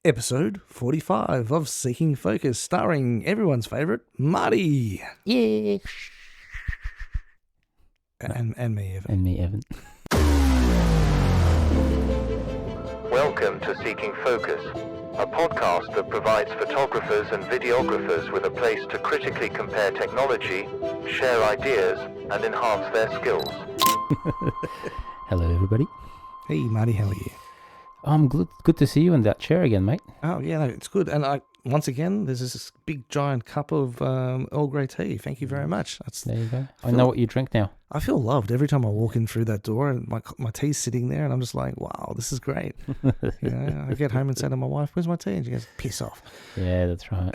Episode 45 of Seeking Focus, starring everyone's favourite, Marty. Yeah. And me, Evan. And me, Evan. Welcome to Seeking Focus, a podcast that provides photographers and videographers with a place to critically compare technology, share ideas, and enhance their skills. Hello, everybody. Hey, Marty, how are you? I'm good to see you in that chair again, mate. Oh, yeah, no, it's good. And once again, there's this big giant cup of Earl Grey tea. Thank you very much. There you go. I know what you drink now. I feel loved every time I walk in through that door and my tea's sitting there and I'm just like, wow, this is great. I get home and say to my wife, where's my tea? And she goes, piss off. Yeah, that's right.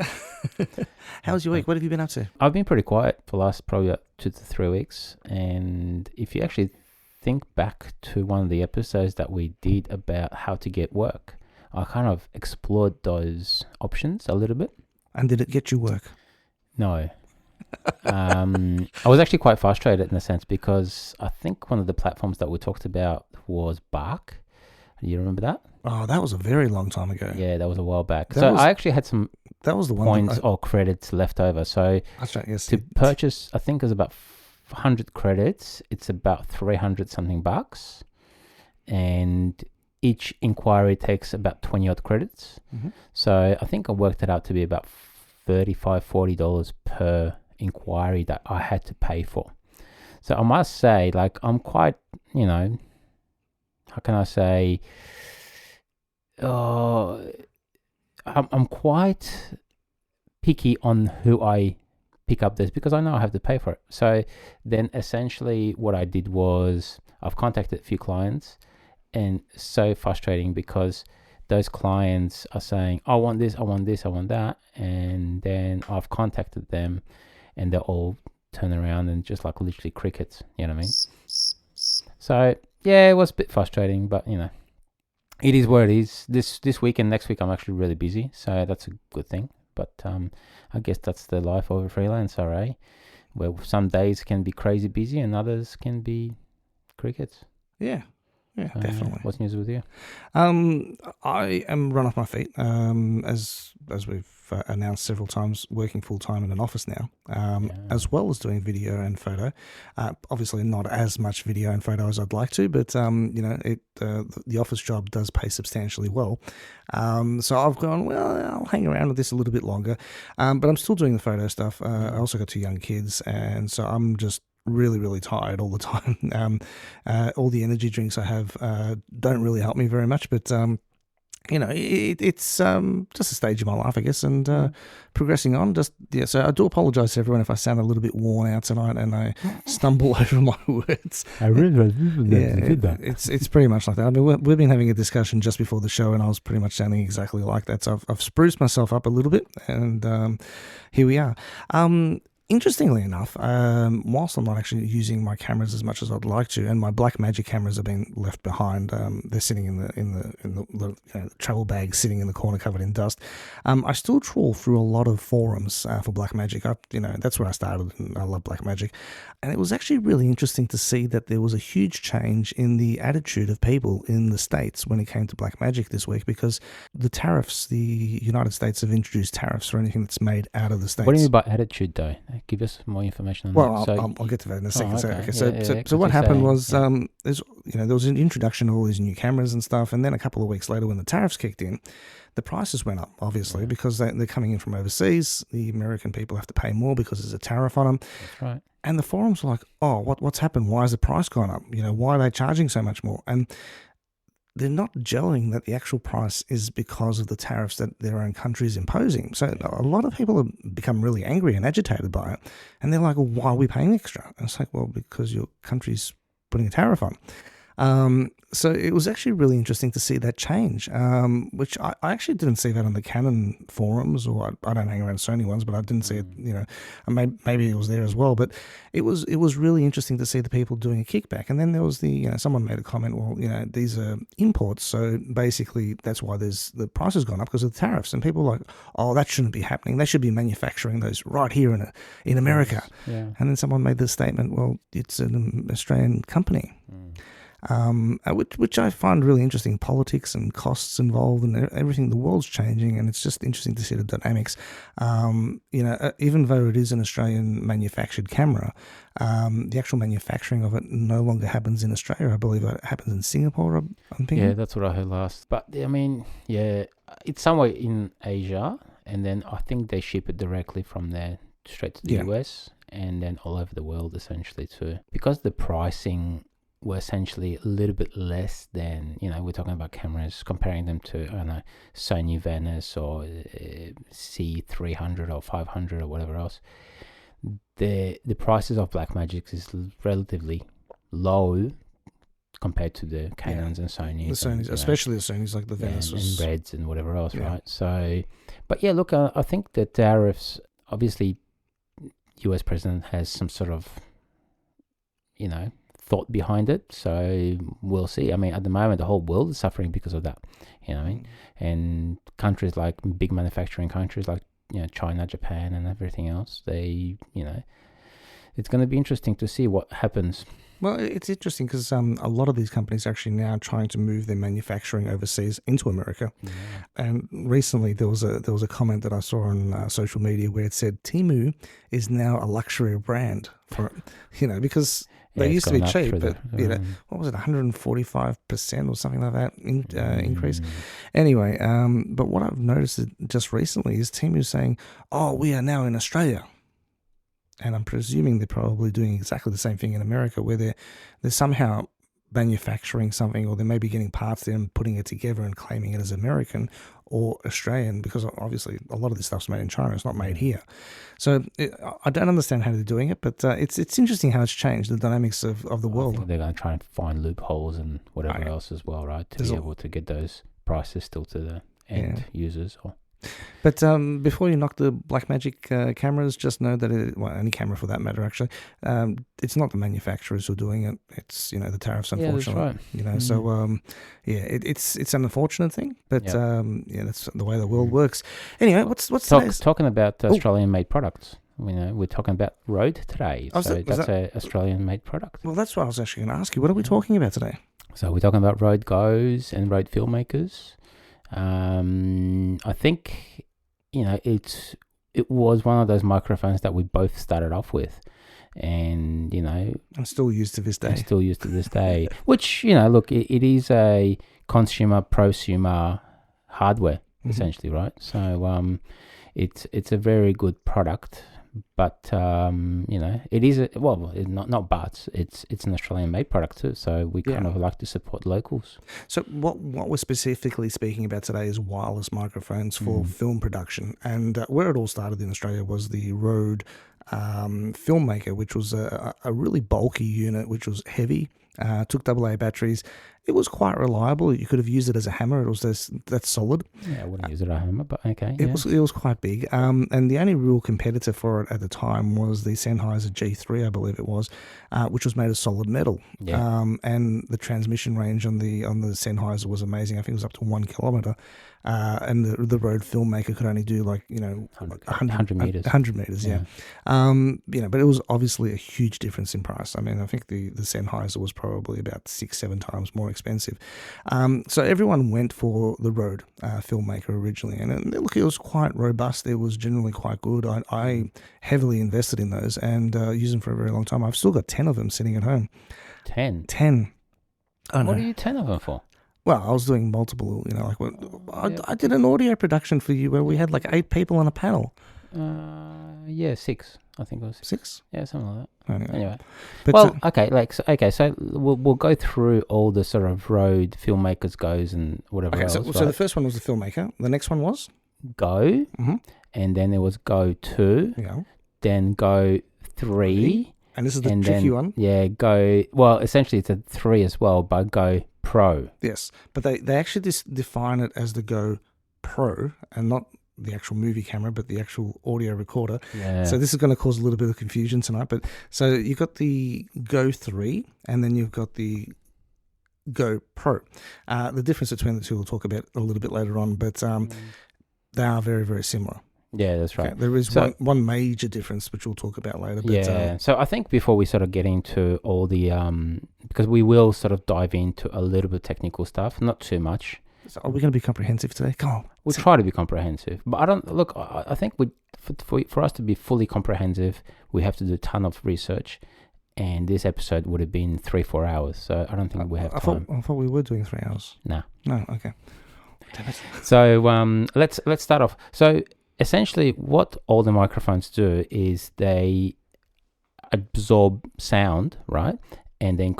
How's your week? What have you been up to? I've been pretty quiet for the last probably 2 to 3 weeks. And if you actually think back to one of the episodes that we did about how to get work, I kind of explored those options a little bit. And did it get you work? No. I was actually quite frustrated in a sense because I think one of the platforms that we talked about was Bark. Do you remember that? Oh, that was a very long time ago. Yeah, that was a while back. I actually had some that was the points or credits left over. So that's right, yes, to purchase, I think it was about 100 credits. It's about 300 something bucks. And each inquiry takes about 20 odd credits. Mm-hmm. So I think I worked it out to be about $35, $40 per inquiry that I had to pay for. So I must say, like, I'm quite, how can I say, I'm quite picky on who I pick up this because I know I have to pay for it. So then essentially what I did was I've contacted a few clients, and so frustrating because those clients are saying, I want this, I want this, I want that. And then I've contacted them and they're all turn around and just like literally crickets, you know what I mean? So yeah, it was a bit frustrating, but it is what it is. This week and next week I'm actually really busy, so that's a good thing. But I guess that's the life of a freelancer, eh? Where some days can be crazy busy and others can be crickets. Yeah, definitely. What's news with you? I am run off my feet, as we've announced several times, working full-time in an office now, as well as doing video and photo. Obviously not as much video and photo as I'd like to, but the office job does pay substantially well. So I've gone, well, I'll hang around with this a little bit longer, but I'm still doing the photo stuff. I also got 2 young kids, and so I'm just really tired all the time. All the energy drinks I have don't really help me very much, but it's just a stage of my life, I guess, and progressing on. So I do apologise to everyone if I sound a little bit worn out tonight and I stumble over my words. I really did that. It's pretty much like that. I mean, we've been having a discussion just before the show, and I was pretty much sounding exactly like that. So I've spruced myself up a little bit, and here we are. Interestingly enough, whilst I'm not actually using my cameras as much as I'd like to, and my Blackmagic cameras are being left behind, they're sitting in the travel bag, sitting in the corner covered in dust. I still trawl through a lot of forums for Blackmagic. That's where I started, and I love Blackmagic. And it was actually really interesting to see that there was a huge change in the attitude of people in the States when it came to Blackmagic this week, because the tariffs, the United States have introduced tariffs for anything that's made out of the States. What do you mean by attitude, though? Give us more information on that. Well, I'll get to that in a second. Okay. So what happened was, there was an introduction of all these new cameras and stuff, and then a couple of weeks later, when the tariffs kicked in, the prices went up, obviously, because they're coming in from overseas. The American people have to pay more because there's a tariff on them. That's right. And the forums were like, oh, what's happened? Why has the price gone up? Why are they charging so much more? And they're not gelling that the actual price is because of the tariffs that their own country is imposing. So a lot of people have become really angry and agitated by it. And they're like, well, why are we paying extra? And it's like, well, because your country's putting a tariff on. So it was actually really interesting to see that change, which I actually didn't see that on the Canon forums, or I don't hang around Sony ones, but I didn't see it, maybe it was there as well. But it was really interesting to see the people doing a kickback. And then there was someone made a comment, well, these are imports, so basically that's why the price has gone up because of the tariffs. And people were like, oh, that shouldn't be happening. They should be manufacturing those right here in America. Yeah. And then someone made the statement, well, it's an Australian company. which I find really interesting. Politics and costs involved and everything. The world's changing, and it's just interesting to see the dynamics. Even though it is an Australian manufactured camera, the actual manufacturing of it no longer happens in Australia. I believe it happens in Singapore. I'm thinking. Yeah, that's what I heard last. But I mean, yeah, it's somewhere in Asia, and then I think they ship it directly from there straight to the US, and then all over the world essentially too. Because the pricing were essentially a little bit less than, we're talking about cameras, comparing them to, I don't know, Sony Venice or C300 or 500 or whatever else. The prices of Blackmagic is relatively low compared to the Canons and Sonys. The Sonys, especially the Sonys, like the Venice and Reds and whatever else, right? So, but yeah, look, I think the tariffs, obviously, US president has some sort of, thought behind it. So we'll see. I mean, at the moment, the whole world is suffering because of that. You know what I mean? And countries like big manufacturing countries like China, Japan, and everything else, they it's going to be interesting to see what happens. Well, it's interesting because a lot of these companies are actually now trying to move their manufacturing overseas into America. Yeah. And recently there was a comment that I saw on social media where it said Temu is now a luxury brand for because they used to be cheap, but what was it, 145% or something like that increase. Anyway, but what I've noticed just recently is Temu saying, "Oh, we are now in Australia." And I'm presuming they're probably doing exactly the same thing in America, where they're somehow manufacturing something, or they may be getting parts there and putting it together and claiming it as American or Australian, because obviously a lot of this stuff's made in China. It's not made here. So I don't understand how they're doing it, but it's interesting how it's changed, the dynamics of the world. I think they're going to try and find loopholes and whatever else as well, right, to be able to get those prices still to the end users. But before you knock the Blackmagic cameras, just know that any camera for that matter, actually, it's not the manufacturers who are doing it. It's the tariffs, unfortunately. Yeah, that's right. So it's an unfortunate thing, but that's the way the world works. Anyway, what's talking about Australian-made products? We're talking about Rode today, that's an Australian-made product. Well, that's what I was actually going to ask you. What are we talking about today? So we're talking about Rode Goes and Rode Filmakers. I think it was one of those microphones that we both started off with, and I'm still used to this day. Which look, it is a prosumer hardware essentially, right? So it's a very good product. But it is it's an Australian-made product too. So we kind of like to support locals. So what we're specifically speaking about today is wireless microphones for film production, and where it all started in Australia was the Rode Filmaker, which was a really bulky unit, which was heavy. Took AA batteries. It was quite reliable. You could have used it as a hammer. It was that's solid. Yeah, I wouldn't use it as a hammer, but okay. It was quite big. And the only real competitor for it at the time was the Sennheiser G3, I believe it was, which was made of solid metal. Yeah. And the transmission range on the Sennheiser was amazing. I think it was up to 1 kilometer. And the Rode Filmaker could only do 100 meters. 100 meters, yeah. But it was obviously a huge difference in price. I mean, I think the Sennheiser was probably about 6-7 times more expensive. So everyone went for the Rode Filmaker originally, and look, it was quite robust. It was generally quite good. I heavily invested in those and used them for a very long time. I've still got 10 of them sitting at home. 10? 10. What are you 10 of them for? Well, I was doing multiple, I did an audio production for you where we had 8 people on a panel. 6. I think it was 6. Yeah, something like that. Anyway, but so we'll go through all the sort of Rode Filmakers Goes and whatever else. So the first one was the Filmaker. The next one was Go, and then there was Go 2, then Go 3. And this is the tricky one. Yeah, Go. Well, essentially it's a 3 as well, but Go Pro. Yes, but they actually define it as the Go Pro and not the actual movie camera, but the actual audio recorder. Yeah. So this is going to cause a little bit of confusion tonight. But so you've got the Go 3 and then you've got the Go Pro. The difference between the two we'll talk about a little bit later on, but they are very, very similar. Yeah, that's right. Okay, there is one major difference, which we'll talk about later. But, yeah. So I think before we sort of get into all the, because we will sort of dive into a little bit of technical stuff, not too much. So are we going to be comprehensive today? Come on. We'll try to be comprehensive. But I don't, look, I think for us to be fully comprehensive, we have to do a ton of research. And this episode would have been 3-4 hours. So I don't think we have time. I thought we were doing 3 hours. No. No, okay. Damn it. So let's start off. So essentially, what all the microphones do is they absorb sound, right, and then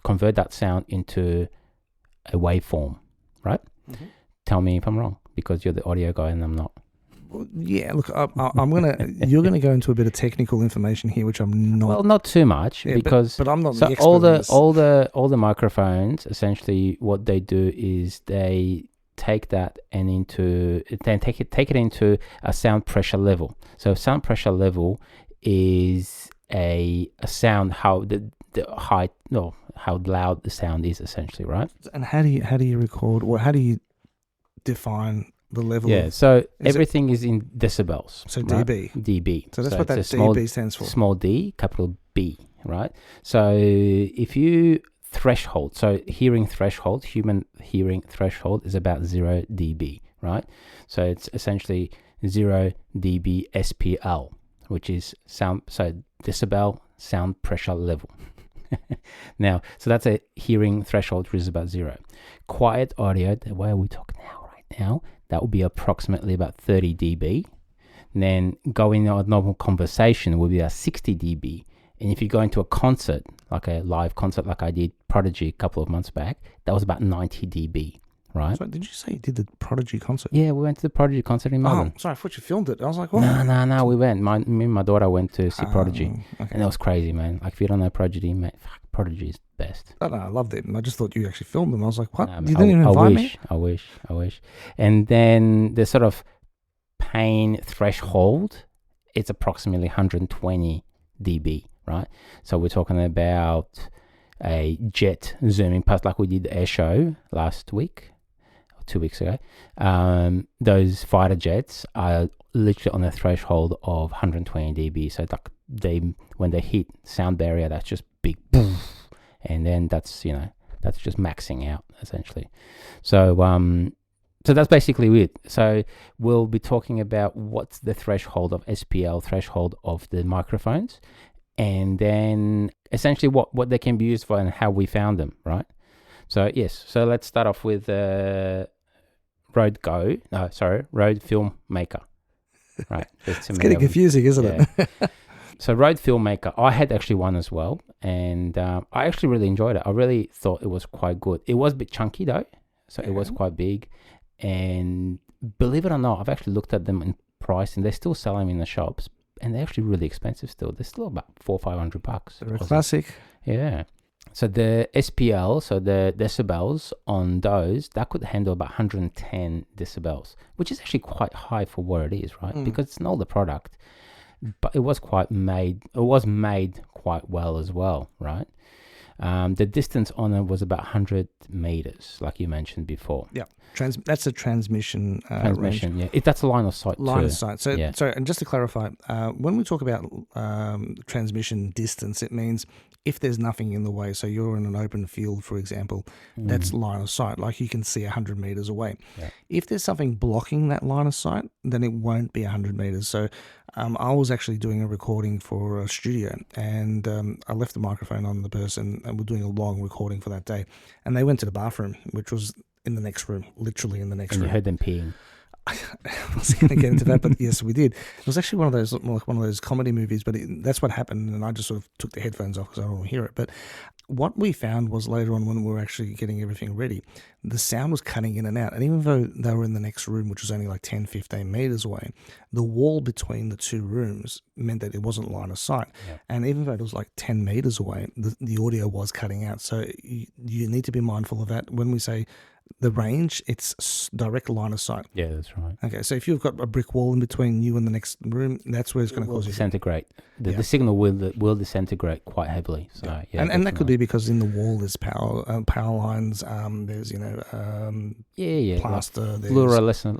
convert that sound into a waveform, right? Mm-hmm. Tell me if I'm wrong, because you're the audio guy and I'm not. Well, yeah, look, you're gonna go into a bit of technical information here, which I'm not. Well, not too much, because but I'm not. So the expert all the microphones, essentially, what they do is they take that and take it into a sound pressure level. So sound pressure level is a sound, how the height, no, how loud the sound is, essentially, right? And how do you record, or how do you define the level? Yeah, so everything is in decibels. So right? dB. So that's what that small, dB stands for. Small d, capital B, right? So if you threshold, so hearing threshold, human hearing threshold is about 0 dB, right? So it's essentially 0 dB SPL, which is sound, so decibel sound pressure level. Now, so that's a hearing threshold, which is about 0. Quiet audio, the way we talk right now, that will be approximately about 30 dB. And then going on a normal conversation will be about 60 dB. And if you go into a concert, like a live concert like I did Prodigy a couple of months back, that was about 90 dB, right? So did you say you did the Prodigy concert? Yeah, we went to the Prodigy concert in Melbourne. Oh, sorry, I thought you filmed it. I was like, what? No, we went. Me and my daughter went to see Prodigy. Okay. And that was crazy, man. Like, if you don't know Prodigy, mate, Prodigy is best. No, I loved it. And I just thought you actually filmed them. I was like, what? No, You didn't even invite me? I wish. And then the sort of pain threshold, it's approximately 120 dB, right? So we're talking about a jet zooming past, like we did the air show last week, or 2 weeks ago. Those fighter jets are literally on the threshold of 120 dB. So when they hit sound barrier, that's just big boom. And then that's just maxing out, essentially. So that's basically it. So we'll be talking about what's the threshold of SPL, threshold of the microphones, and then essentially what they can be used for and how we found them, right? So yes, so let's start off with Rode Filmaker. Right. It's getting confusing, isn't it? So Rode Filmaker, I had actually one as well, and I actually really enjoyed it. I really thought it was quite good. It was a bit chunky though, so it was quite big. And believe it or not, I've actually looked at them in price, and they still sell them in the shops, and they're actually really expensive still. They're still about $400-500. They're a classic. Yeah. So the SPL, so the decibels on those, that could handle about 110 decibels, which is actually quite high for what it is, right? Because it's an older product, but it was made quite well as well, right? The distance on it was about 100 meters, like you mentioned before. Yeah, that's a transmission. Transmission, range. Yeah. That's a line of sight. Line of sight. So, sorry, and just to clarify, when we talk about transmission distance, it means if there's nothing in the way. So you're in an open field, for example, that's line of sight. Like you can see 100 meters away. Yeah. If there's something blocking that line of sight, then it won't be 100 meters. So I was actually doing a recording for a studio, and I left the microphone on the person, and we're doing a long recording for that day. And they went to the bathroom, which was in the next room, literally in the next room. And you heard them peeing. I was going to get into that, but yes, we did. It was actually one of those comedy movies, but that's what happened, and I just sort of took the headphones off because I don't want to hear it. But what we found was later on, when we were actually getting everything ready, the sound was cutting in and out. And even though they were in the next room, which was only like 10, 15 meters away, the wall between the two rooms meant that it wasn't line of sight. Yeah. And even though it was like 10 meters away, the audio was cutting out. So you need to be mindful of that. When we say the range, it's direct line of sight. Yeah, that's right. Okay, so if you've got a brick wall in between you and the next room, that's where it's going to cause you. Disintegrate. Yeah. The signal will disintegrate quite heavily. So yeah, and that could be because in the wall there's power lines. There's plaster. Fluorescent.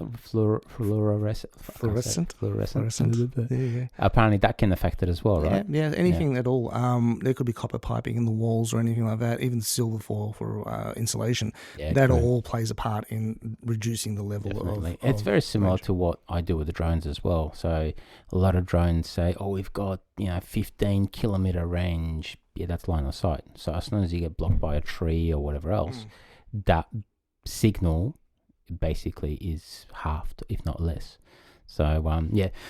There you go. Apparently that can affect it as well, right? Yeah, anything at all. There could be copper piping in the walls or anything like that. Even silver foil for insulation. Yeah, that all plays a part in reducing the level of. It's very similar range. to what I do with the drones as well. So a lot of drones say, "Oh, we've got 15 kilometer range." Yeah, that's line of sight. So as soon as you get blocked by a tree or whatever else, that signal basically is halved, if not less. So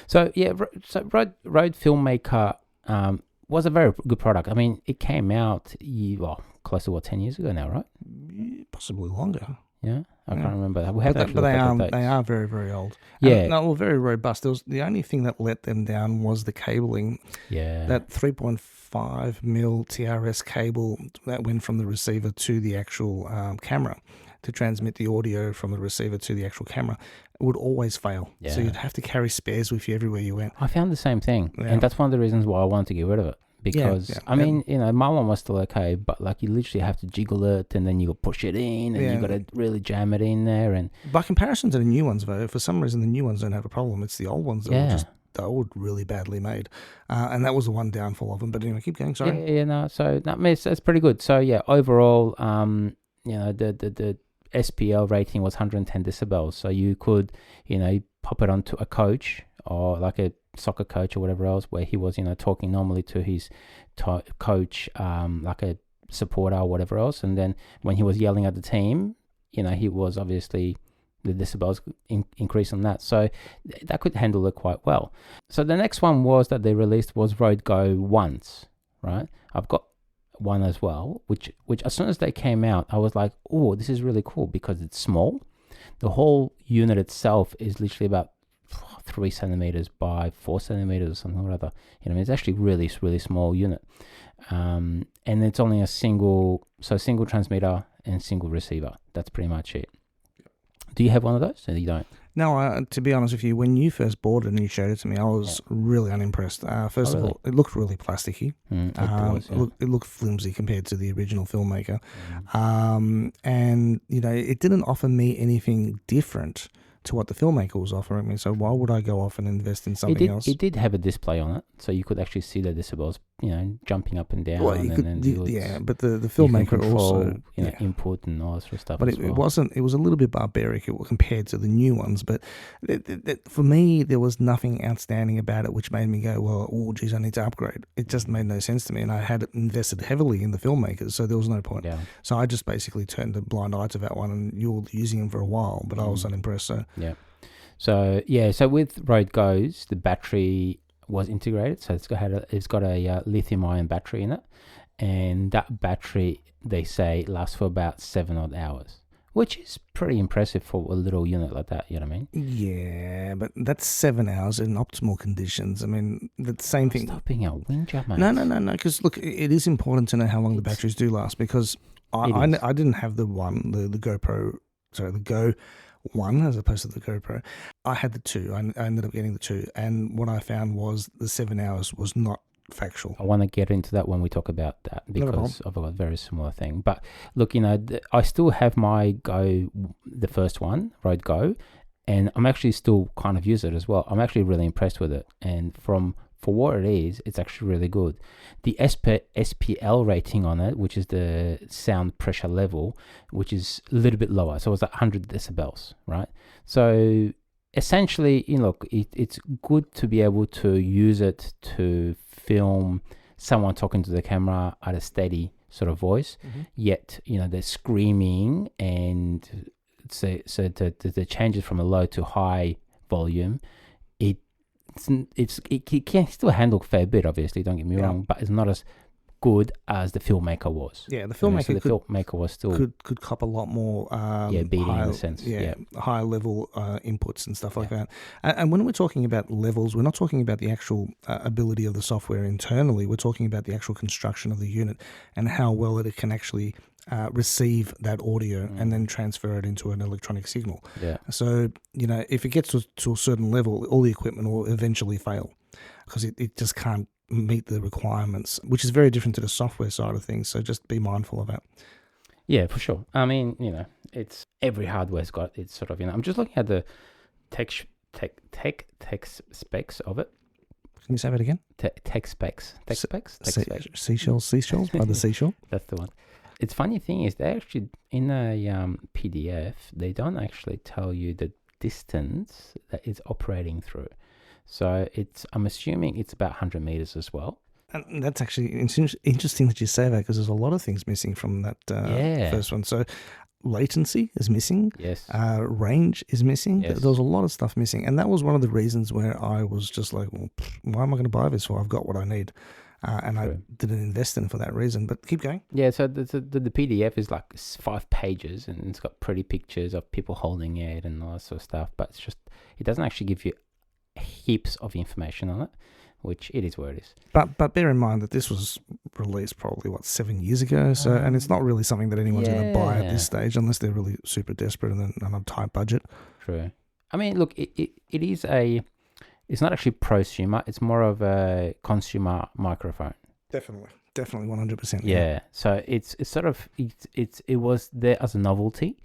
so Rode Filmaker was a very good product. I mean, it came out close to 10 years ago now, right? Possibly longer. Yeah, I can't remember that. But they are very, very old. Yeah, no, very robust. The only thing that let them down was the cabling. Yeah, that 3.5 mil TRS cable that went from the receiver to the actual camera to transmit the audio from the receiver to the actual camera would always fail. Yeah. So you'd have to carry spares with you everywhere you went. I found the same thing, and that's one of the reasons why I wanted to get rid of it. Because I mean, my one was still okay, but like you literally have to jiggle it, and then you push it in, and you got to really jam it in there. And by comparison to the new ones, though, for some reason the new ones don't have a problem. It's the old ones that were just really badly made, and that was the one downfall of them. But anyway, keep going. Sorry. So that means it's pretty good. So yeah, overall, the SPL rating was 110 decibels. So you could, pop it onto a coach or like a soccer coach or whatever else, where he was, talking normally to his coach, like a supporter or whatever else. And then when he was yelling at the team, he was obviously the decibels increase on that. So that could handle it quite well. So the next one that they released was Rode Go ones, right? I've got one as well, which as soon as they came out, I was like, oh, this is really cool because it's small. The whole unit itself is literally about 3 centimeters by 4 centimeters or something or other. It's actually really, really small unit. And it's only a single transmitter and single receiver. That's pretty much it. Do you have one of those? Or you don't? No, to be honest with you, when you first bought it and you showed it to me, I was really unimpressed. First of all, it looked really plasticky. It looked flimsy compared to the original Filmaker. And, it didn't offer me anything different to what the Filmaker was offering me. So why would I go off and invest in something else? It did have a display on it, so you could actually see the decibels, jumping up and down. Well, but the Filmaker also input and all that sort of stuff. But it wasn't. It was a little bit barbaric compared to the new ones. But for me, there was nothing outstanding about it, which made me go, "Well, oh, geez, I need to upgrade." It just made no sense to me, and I had invested heavily in the Filmmakers, so there was no point. Yeah. So I just basically turned a blind eye to that one, and you were using them for a while, but I was unimpressed. So yeah. So with Rode Go's, the battery was integrated, so it's got a lithium-ion battery in it, and that battery, they say, lasts for about 7 odd hours, which is pretty impressive for a little unit like that. You know what I mean? Yeah, but that's 7 hours in optimal conditions. I mean, the same thing. Stop being a whinger, mate. No. Because look, it is important to know how long the batteries do last. Because I didn't have the Go one as opposed to the GoPro. I had the 2. I ended up getting the 2, and what I found was the 7 hours was not factual. I want to get into that when we talk about that, because I've got a very similar thing. But look, I still have my Go, the first one, Rode Go, and I'm actually still kind of use it as well. I'm actually really impressed with it, and for what it is, it's actually really good. The SPL rating on it, which is the sound pressure level, which is a little bit lower, so it's like 100 decibels, right? So essentially, it's good to be able to use it to film someone talking to the camera at a steady sort of voice, yet they're screaming, and so the changes from a low to high volume, it can still handle a fair bit, obviously, don't get me wrong, but it's not as good as the Filmaker was. Yeah, the Filmaker Filmaker was still could cop a lot more beating in a sense. Higher level inputs and stuff like that. And when we're talking about levels, we're not talking about the actual ability of the software internally. We're talking about the actual construction of the unit and how well it can actually receive that audio and then transfer it into an electronic signal. Yeah. So, if it gets to a certain level, all the equipment will eventually fail because it just can't meet the requirements, which is very different to the software side of things. So just be mindful of that. Yeah, for sure. I mean, it's every hardware's got its sort of, I'm just looking at the tech specs of it. Can you say that again? Tech specs. Seashells by the seashore. That's the one. It's funny thing is they actually in a PDF they don't actually tell you the distance that it's operating through. So I'm assuming it's about 100 meters as well. And that's actually interesting that you say that because there's a lot of things missing from that first one. So latency is missing. Yes. Range is missing. Yes. There was a lot of stuff missing. And that was one of the reasons where I was just like, well, why am I going to buy this for? I've got what I need. And True. I didn't invest in it for that reason. But keep going. Yeah, so the PDF is like 5 pages and it's got pretty pictures of people holding it and all that sort of stuff. But it doesn't actually give you heaps of information on it, which it is where it is. But bear in mind that this was released probably 7 years ago, so and it's not really something that anyone's going to buy at this stage unless they're really super desperate and on a tight budget. True. I mean, look, it is it's not actually prosumer; it's more of a consumer microphone. Definitely 100%. Yeah. So it's sort of it was there as a novelty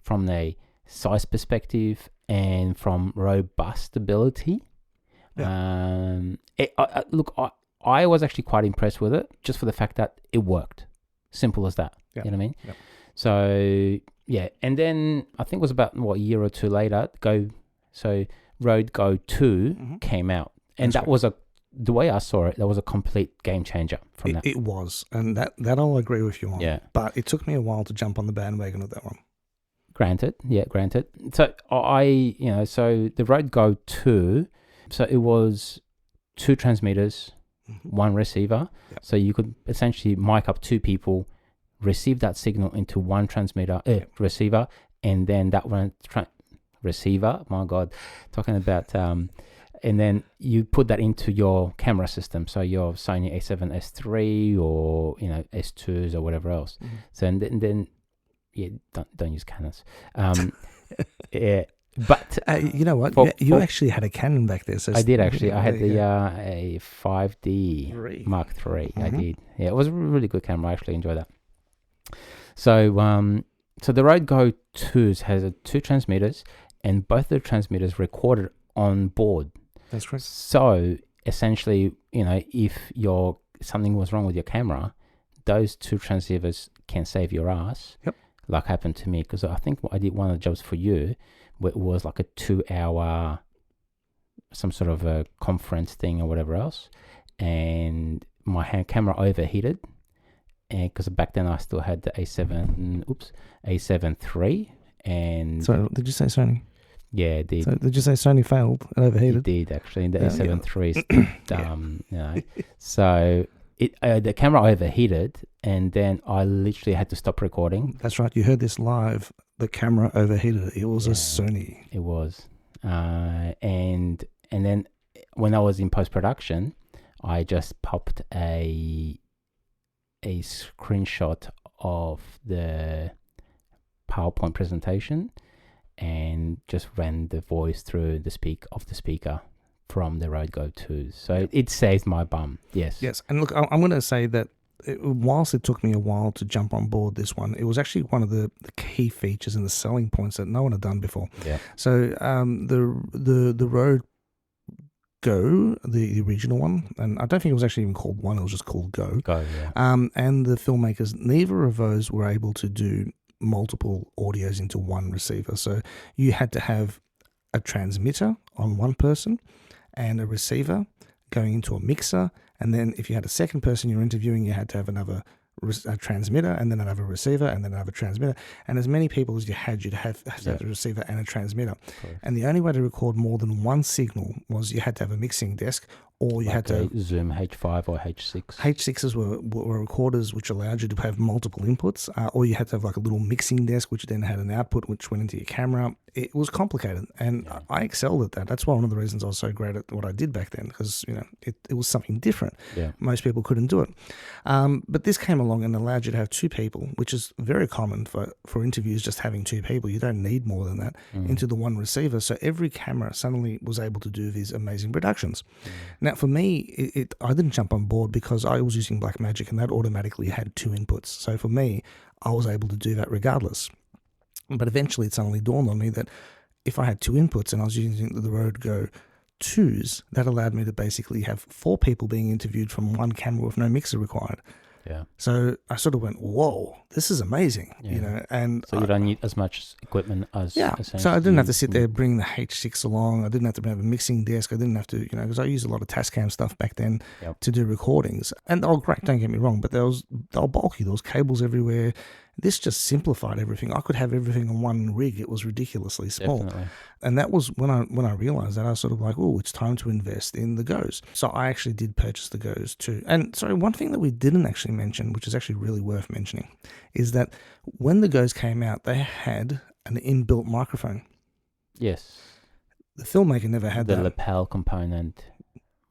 from the size perspective and from robustability. Yeah. I was actually quite impressed with it just for the fact that it worked. Simple as that. Yeah. You know what I mean? Yeah. So, yeah. And then I think it was about, a year or two later, Rode Go 2 came out. And That's that was the way I saw it, that was a complete game changer from that. It was. And that I'll agree with you on. Yeah. But it took me a while to jump on the bandwagon of that one. Granted. So so the Rode Go 2, so it was 2 transmitters, 1 receiver. Yep. So you could essentially mic up 2 people, receive that signal into 1 transmitter, receiver, and then that one receiver. My God, talking about and then you put that into your camera system. So your Sony A7 S3 or S2s or whatever else. So and then yeah, don't use Canons. Yeah. But you know what? You actually had a Canon back there. So I did actually. I had a 5D Mark III. I did. Yeah, it was a really good camera. I actually enjoyed that. So the Rode Go 2s has 2 transmitters, and both the transmitters recorded on board. That's correct. So essentially, if something was wrong with your camera, those 2 transceivers can save your ass. Yep. Like happened to me, because I think I did one of the jobs for you. It was like a 2-hour, some sort of a conference thing or whatever else, and my camera overheated, and because back then I still had the A7 III, and so did you say Sony? Yeah, it did. So did you say Sony failed and overheated? It did actually. The A7 III, so the camera overheated, and then I literally had to stop recording. That's right. You heard this live. The camera overheated. It was a Sony. It was, and then when I was in post production, I just popped a screenshot of the PowerPoint presentation and just ran the voice through the speaker from the Rode Go 2. So it saved my bum. Yes. Yes. And look, I'm going to say that whilst it took me a while to jump on board this one, it was actually one of the key features and the selling points that no one had done before. Yeah. So the Rode Go, the original one, and I don't think it was actually even called One, it was just called Go. Go, yeah. And the Filmakers, neither of those were able to do multiple audios into one receiver. So you had to have a transmitter on one person and a receiver going into a mixer, and then if you had a second person you're interviewing, you had to have another transmitter and then another receiver and then another transmitter, and as many people as you had, you'd have a receiver and a transmitter. And the only way to record more than one signal was you had to have a mixing desk or you had to Zoom H5 or H6. H6s were recorders which allowed you to have multiple inputs, or you had to have like a little mixing desk which then had an output which went into your camera. It was complicated, and I excelled at that. That's one of the reasons I was so great at what I did back then, because it was something different. Yeah. Most people couldn't do it. But this came along and allowed you to have two people, which is very common for interviews, just having two people. You don't need more than that into the one receiver. So every camera suddenly was able to do these amazing productions. Now, for me, I didn't jump on board because I was using Blackmagic, and that automatically had two inputs. So for me, I was able to do that regardless. But eventually it suddenly dawned on me that if I had two inputs and I was using the Rode Go 2s, that allowed me to basically have four people being interviewed from one camera with no mixer required. Yeah. So I sort of went, whoa, this is amazing, and so you don't need as much equipment as So I didn't have to sit there, bring the H6 along. I didn't have to have a mixing desk. I didn't have to, because I used a lot of Tascam stuff back then to do recordings. And they were great, don't get me wrong, but they were bulky. There was cables everywhere. This just simplified everything. I could have everything on one rig. It was ridiculously small. Definitely. And that was when I realized that, I was sort of like, oh, it's time to invest in the Goes. So I actually did purchase the Goes too. And sorry, one thing that we didn't actually mention, which is actually really worth mentioning, is that when the Goes came out, they had an inbuilt microphone. Yes. The Filmaker never had the that. lapel component.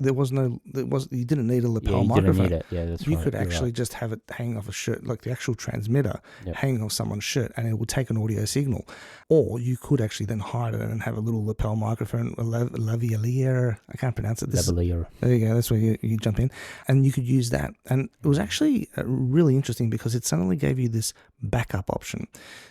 You didn't need a lapel microphone. You didn't need it. Yeah, that's right. You could actually just have it hanging off a shirt, like the actual transmitter hanging off someone's shirt, and it would take an audio signal. Or you could actually then hide it and have a little lapel microphone, a lavalier. I can't pronounce it. Lavalier. There you go. That's where you jump in. And you could use that. And it was actually really interesting because it suddenly gave you this backup option.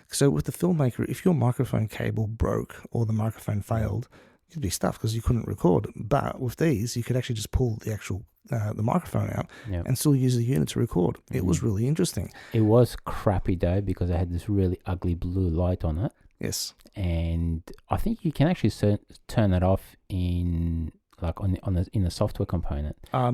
So with the Filmaker, if your microphone cable broke or the microphone failed, you'd be stuffed because you couldn't record. But with these, you could actually just pull the actual the microphone out and still use the unit to record. It was really interesting. It was crappy though because it had this really ugly blue light on it. Yes. And I think you can actually turn it off in in the software component. I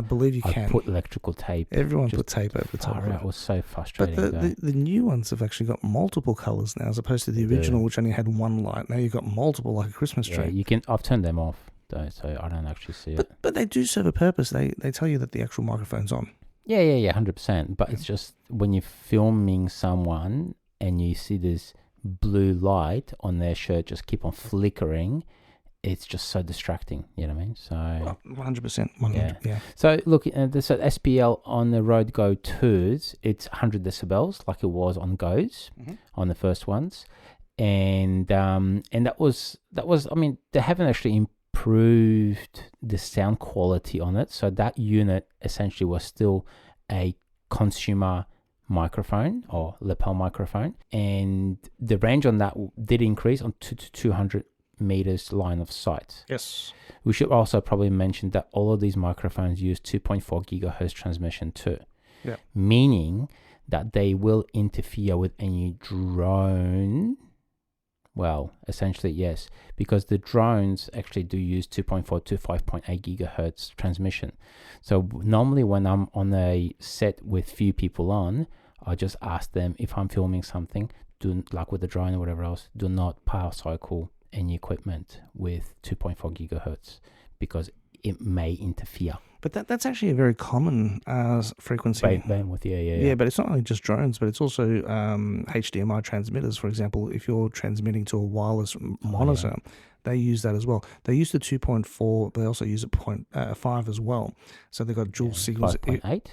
believe you can. I put electrical tape. Everyone put tape over the top of it. It was so frustrating. But the new ones have actually got multiple colours now, as opposed to the original, which only had one light. Now you've got multiple, like a Christmas tree. Yeah, you can. I've turned them off though, so I don't actually see it. But they do serve a purpose. They tell you that the actual microphone's on. Yeah, 100%. But it's just when you're filming someone and you see this blue light on their shirt just keep on flickering, it's just so distracting, you know what I mean? So 100%. Yeah. So look, there's an SPL on the Rode Go 2s. It's 100 decibels, like it was on Goes, on the first ones, and that was. I mean, they haven't actually improved the sound quality on it. So that unit essentially was still a consumer microphone or lapel microphone, and the range on that did increase on 200 meters line of sight. Yes. We should also probably mention that all of these microphones use 2.4 gigahertz transmission too. Yeah. Meaning that they will interfere with any drone. Well, essentially yes, because the drones actually do use 2.4 to 5.8 gigahertz transmission. So normally when I'm on a set with few people on, I just ask them if I'm filming something, like with the drone or whatever else, do not power cycle any equipment with 2.4 gigahertz because it may interfere. But that's actually a very common frequency. Bandwidth, yeah. Yeah, but it's not only just drones, but it's also HDMI transmitters. For example, if you're transmitting to a wireless monitor, they use that as well. They use the 2.4, but they also use a 0.5 as well. So they've got dual signals. 5.8?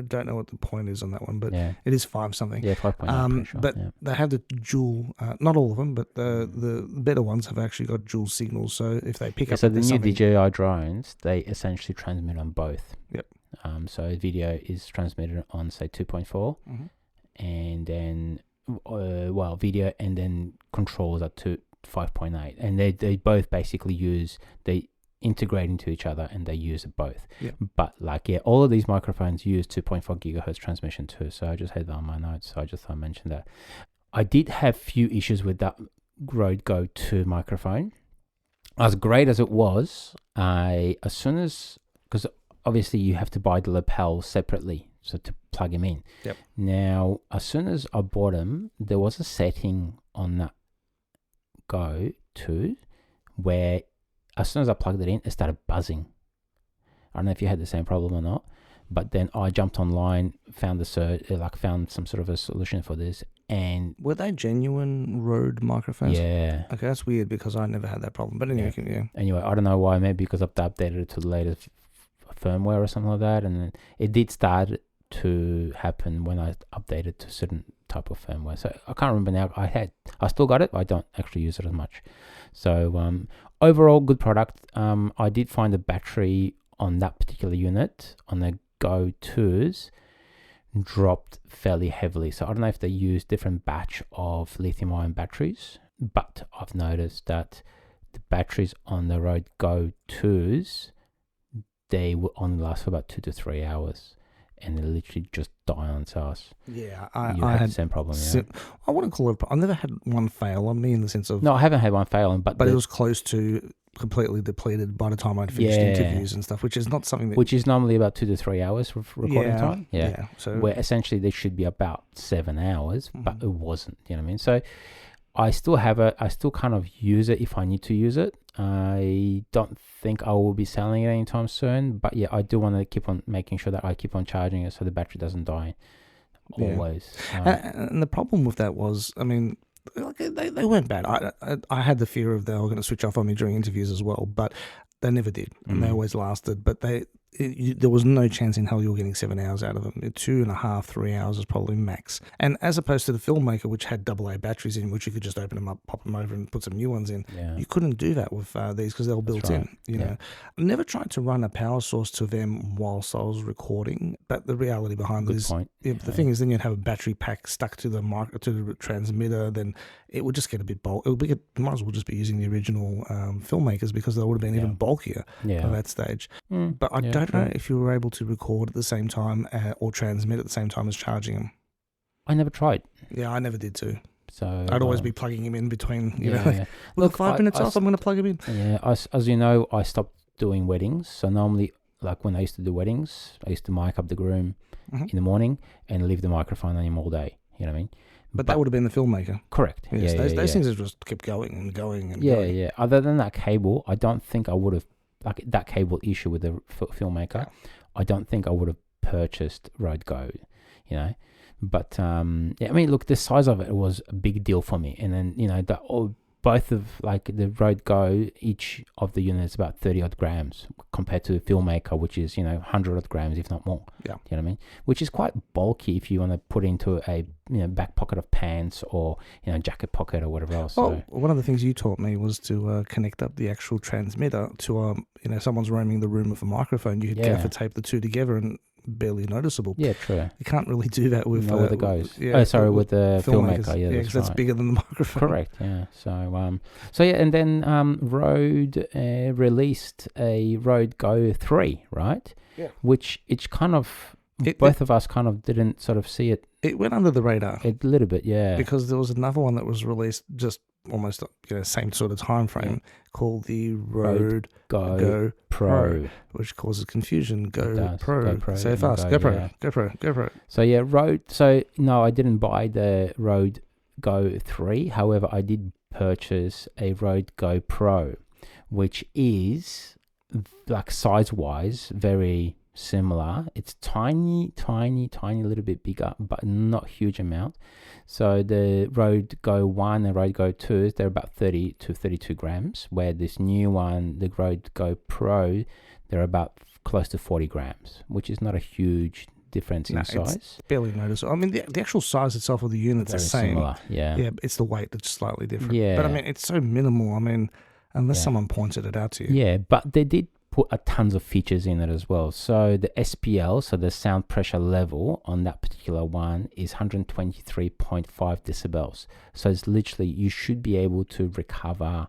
Don't know what the point is on that one, but it is 5 something. Yeah, 5.8. Sure. But they have the dual, not all of them, but the better ones have actually got dual signals. So if they pick up, so the new DJI drones, they essentially transmit on both. Yep. So video is transmitted on say 2.4, and then video and then controls up to 5.8, and they both basically integrate into each other and they use both. But all of these microphones use 2.4 gigahertz transmission too, so I just had that on my notes, so I just thought I'd mention that. I did have few issues with that Rode Go 2 microphone. As great as it was, because obviously you have to buy the lapel separately, so to plug them in. Now as soon as I bought them, there was a setting on that Go 2 where as soon as I plugged it in, it started buzzing. I don't know if you had the same problem or not, but then I jumped online, found found some sort of a solution for this, and Were they genuine Rode microphones? yeah. Okay, that's weird because I never had that problem. But anyway, yeah. Anyway, I don't know why. Maybe because I've updated it to the latest firmware or something like that, and then it did start to happen when I updated to certain type of firmware. So I can't remember now. I still got it, but I don't actually use it as much. So overall, good product. I did find the battery on that particular unit on the Go 2s dropped fairly heavily. So I don't know if they use different batch of lithium-ion batteries, but I've noticed that the batteries on the Rode Go 2s, they will only last for about 2 to 3 hours, and they literally just die on its ass. Yeah, You I had had the same problem. I wouldn't call it. I never had one fail on me in the sense of. No, I haven't had one failing, but it was close to completely depleted by the time I'd finished interviews and stuff, which is not something that. which is normally about 2 to 3 hours of recording time. Yeah. So Where essentially they should be about 7 hours, but Mhm. it wasn't. You know what I mean? So I still have it. I still kind of use it if I need to use it. I don't think I will be selling it anytime soon, but yeah, I do want to keep on making sure that I keep on charging it so the battery doesn't die always. And the problem with that was, I mean, like, they weren't bad. I had the fear of they were going to switch off on me during interviews as well, but they never did, and they always lasted. But there was no chance in hell you were getting 7 hours out of them. 2.5, 3 hours is probably max. And as opposed to the Filmaker, which had AA batteries in, which you could just open them up, pop them over, and put some new ones in. Yeah. You couldn't do that with these because they were built right. in. You know, I never tried to run a power source to them whilst I was recording. But the reality behind Good it is, point. the thing is, then you'd have a battery pack stuck to the transmitter. Then it would just get a bit bulky. Might as well just be using the original Filmakers because they would have been even bulkier by that stage. But I don't know if you were able to record at the same time or transmit at the same time as charging them. I never tried. Yeah, I never did too. So I'd always be plugging him in between. You know, yeah. look, 5 minutes off, I'm going to plug him in. Yeah, as you know, I stopped doing weddings. So normally, like when I used to do weddings, I used to mic up the groom in the morning and leave the microphone on him all day. You know what I mean? But that would have been the Filmaker. Correct. Yes, Yeah, those things have just kept going and going and going. Yeah. Other than that cable, I don't think I would have, like that cable issue with the Filmaker, I don't think I would have purchased Rode Go, you know. But, I mean, look, the size of it was a big deal for me. And then, you know, both of, like, the Rode Go, each of the units about 30 odd grams compared to the Filmaker, which is, 100 odd grams, if not more. Yeah. You know what I mean? Which is quite bulky if you want to put into a, back pocket of pants or, jacket pocket or whatever else. Well, one of the things you taught me was to connect up the actual transmitter to, someone's roaming the room with a microphone. You could gaffer tape the two together and barely noticeable. Yeah, true. You can't really do that with with the Goes. With the Filmaker. Yeah, because that's bigger than the microphone. Correct. Yeah. So and then Rode released a Rode Go 3, right? Yeah. Which it's kind of both of us kind of didn't sort of see it. It went under the radar a little bit, yeah. because there was another one that was released just almost same sort of time frame called the Rode Go Pro, which causes confusion. Go Pro. So fast. Go Pro. So yeah, Rode. So no, I didn't buy the Rode Go 3. However, I did purchase a Rode Go Pro, which is like size-wise very similar. It's tiny little bit bigger, but not huge amount. So the Rode Go 1 and Rode Go 2, they're about 30 to 32 grams, where this new one, the Rode Go Pro, they're about close to 40 grams, which is not a huge difference in size. It's barely noticeable. I mean, the actual size itself of the unit's the same. Similar, yeah. Yeah, it's the weight that's slightly different. Yeah. But I mean, it's so minimal. I mean, unless someone pointed it out to you. Yeah, but they did put a tons of features in it as well. So the SPL, so the sound pressure level on that particular one is 123.5 decibels. So it's literally, you should be able to recover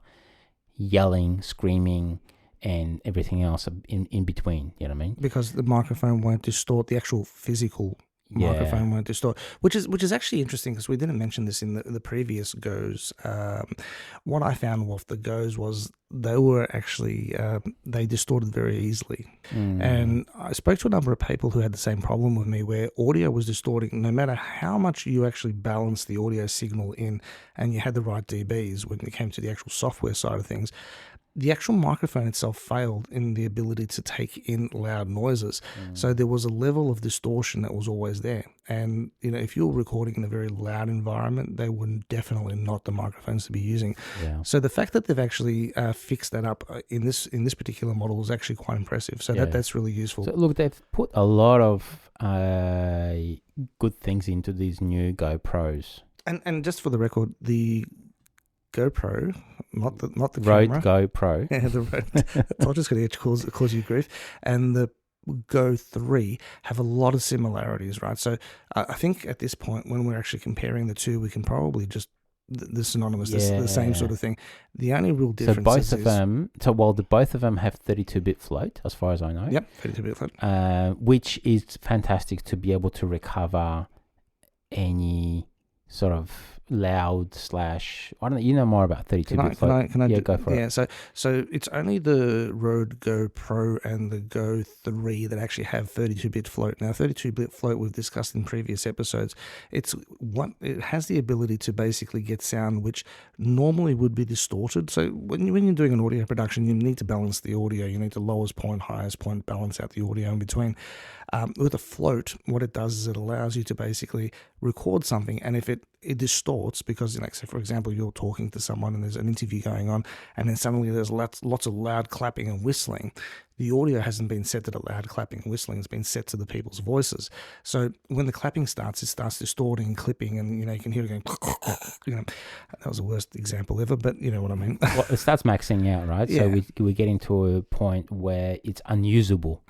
yelling, screaming, and everything else in between. You know what I mean? Because the microphone won't distort the actual physical microphone won't distort, which is actually interesting because we didn't mention this in the previous Goes. What I found with the Goes was they were actually they distorted very easily, and I spoke to a number of people who had the same problem with me, where audio was distorting no matter how much you actually balanced the audio signal in, and you had the right dBs when it came to the actual software side of things. the actual microphone itself failed in the ability to take in loud noises. So there was a level of distortion that was always there. And, if you're recording in a very loud environment, they were definitely not the microphones to be using. Yeah. So the fact that they've actually fixed that up in this particular model is actually quite impressive. So that's really useful. So look, they've put a lot of good things into these new GoPros. And just for the record, the GoPro, not the Rode camera. GoPro. Yeah, the Rode. I'm just going to cause you grief. And the Go 3 have a lot of similarities, right? So I think at this point, when we're actually comparing the two, we can probably just the synonymous, the same sort of thing. The only real difference So both of them. So both of them have 32-bit float, as far as I know. Yep, 32-bit float. Which is fantastic to be able to recover any sort of loud / I don't know, you know more about 32-bit float. Can I go for it. Yeah, so it's only the Rode Go Pro and the Go 3 that actually have 32-bit float. Now, 32-bit float we've discussed in previous episodes. It has the ability to basically get sound which normally would be distorted. So when you're doing an audio production, you need to balance the audio. You need to lowest point, highest point, balance out the audio in between. With a float, what it does is it allows you to basically record something, and if it distorts, because say for example you're talking to someone and there's an interview going on, and then suddenly there's lots of loud clapping and whistling, the audio hasn't been set to the loud clapping and whistling, it's been set to the people's voices. So when the clapping starts, it starts distorting and clipping, and you can hear it going that was the worst example ever, but you know what I mean. Well, it starts maxing out, right? Yeah. So we're getting to a point where it's unusable,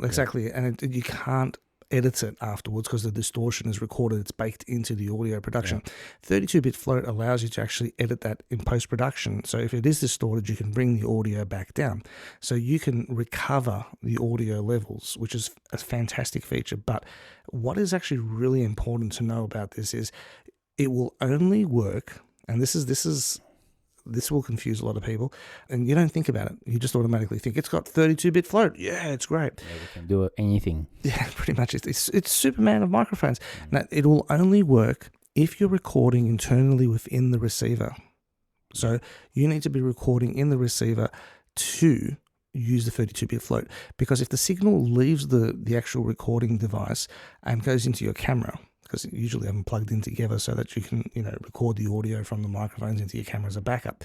exactly. And you can't edit it afterwards because the distortion is recorded, it's baked into the audio production. 32-bit float allows you to actually edit that in post-production. So if it is distorted, you can bring the audio back down. So you can recover the audio levels, which is a fantastic feature. But what is actually really important to know about this is it will only work, and this will confuse a lot of people, and you don't think about it. You just automatically think it's got 32-bit float. Yeah, it's great. Yeah, we can do anything. Yeah, pretty much. It's Superman of microphones. Now, it will only work if you're recording internally within the receiver. So you need to be recording in the receiver to use the 32-bit float, because if the signal leaves the actual recording device and goes into your camera, because usually have them plugged in together so that you can, record the audio from the microphones into your camera as a backup.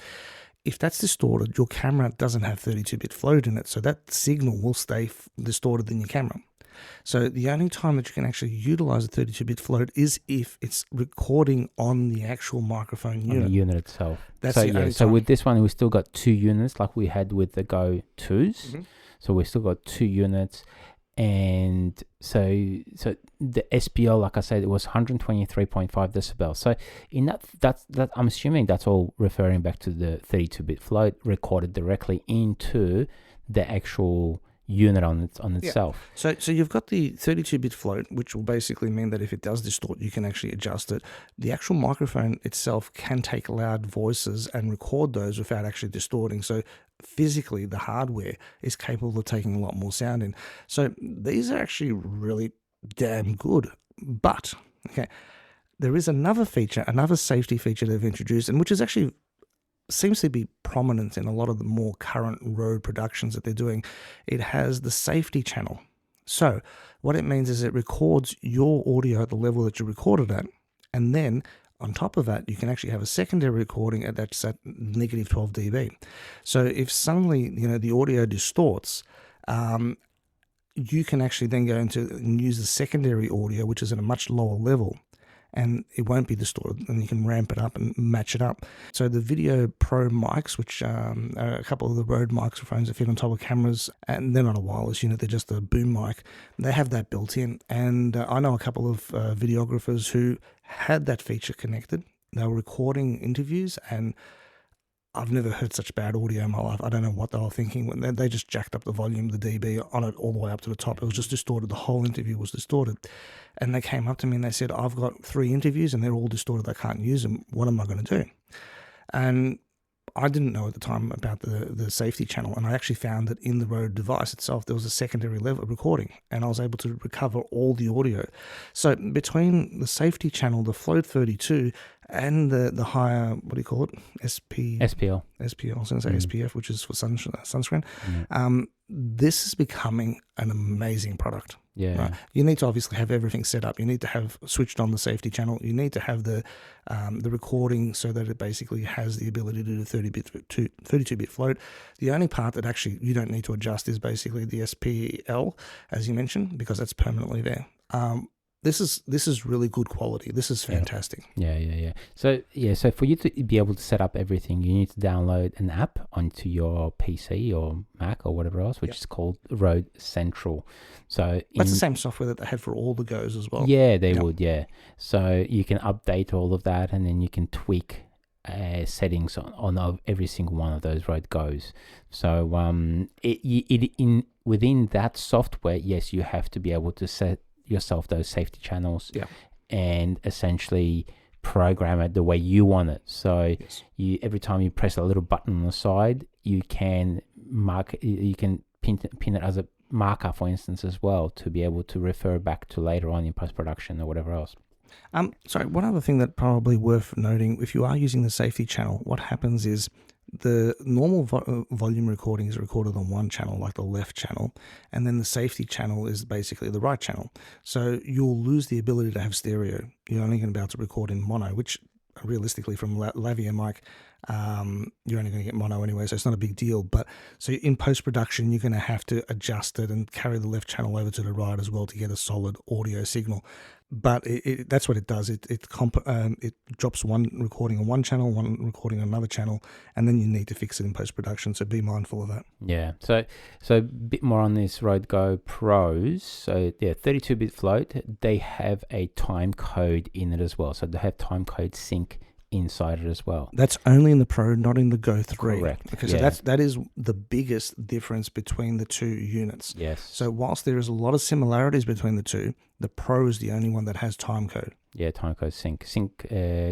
If that's distorted, your camera doesn't have 32-bit float in it, so that signal will stay distorted in your camera. So the only time that you can actually utilize the 32-bit float is if it's recording on the actual microphone unit. On the unit itself. That's the only time. So with this one, we still got 2 units like we had with the Go 2s. Mm-hmm. So we still got 2 units. And so the SPL, like I said, it was 123.5 decibels. So in that I'm assuming that's all referring back to the 32-bit float recorded directly into the actual unit on itself. So you've got the 32-bit float, which will basically mean that if it does distort, you can actually adjust it. The actual microphone itself can take loud voices and record those without actually distorting. So physically, the hardware is capable of taking a lot more sound in. So these are actually really damn good. But, there is another feature, another safety feature they've introduced, and which is actually seems to be prominent in a lot of the more current Rode productions that they're doing. It has the safety channel. So what it means is it records your audio at the level that you recorded at, and then on top of that, you can actually have a secondary recording that's at negative 12 dB. So if suddenly the audio distorts, you can actually then go into and use the secondary audio, which is at a much lower level, and it won't be distorted, and you can ramp it up and match it up. So the Video Pro mics, which are a couple of the Rode microphones that fit on top of cameras, and they're not a wireless unit, they're just a boom mic, they have that built in. And I know a couple of videographers who had that feature connected. They were recording interviews, and I've never heard such bad audio in my life. I don't know what they were thinking when they just jacked up the volume, the dB on it all the way up to the top. It was just distorted. The whole interview was distorted. And they came up to me and they said, I've got 3 interviews and they're all distorted. I can't use them. What am I going to do? And I didn't know at the time about the safety channel, and I actually found that in the Rode device itself there was a secondary level recording, and I was able to recover all the audio. So between the safety channel, the Float 32, and the higher, what do you call it, SPL. I was going to say SPF, which is for sunscreen. This is becoming an amazing product. Yeah. Right? You need to obviously have everything set up. You need to have switched on the safety channel. You need to have the recording so that it basically has the ability to do 32-bit float. The only part that actually you don't need to adjust is basically the SPL, as you mentioned, because that's permanently there. This is really good quality. This is fantastic. Yeah. So for you to be able to set up everything, you need to download an app onto your PC or Mac or whatever else, which is called Rode Central. So that's the same software that they had for all the Goes as well. Yeah, they would. Yeah. So you can update all of that, and then you can tweak settings on every single one of those Rode Goes. So within that software, yes, you have to be able to set yourself those safety channels and essentially program it the way you want it. So you every time you press a little button on the side, you can pin it as a marker, for instance, as well, to be able to refer back to later on in post-production or whatever else. Sorry, one other thing that probably worth noting, if you are using the safety channel, what happens is the normal volume recording is recorded on one channel, like the left channel, and then the safety channel is basically the right channel. So you'll lose the ability to have stereo. You're only going to be able to record in mono, which realistically from lavalier mic, you're only going to get mono anyway, so it's not a big deal. But so in post-production, you're going to have to adjust it and carry the left channel over to the right as well to get a solid audio signal. But that's what it does. It drops one recording on one channel, one recording on another channel, and then you need to fix it in post-production. So be mindful of that. Yeah. So a bit more on this Rode Go Pros. So 32-bit float. They have a time code in it as well. So they have time code sync inside it as well. That's only in the Pro, not in the Go 3. Correct. Okay, so that is the biggest difference between the two units. Yes. So whilst there is a lot of similarities between the two, the Pro is the only one that has time code. Yeah, time code sync,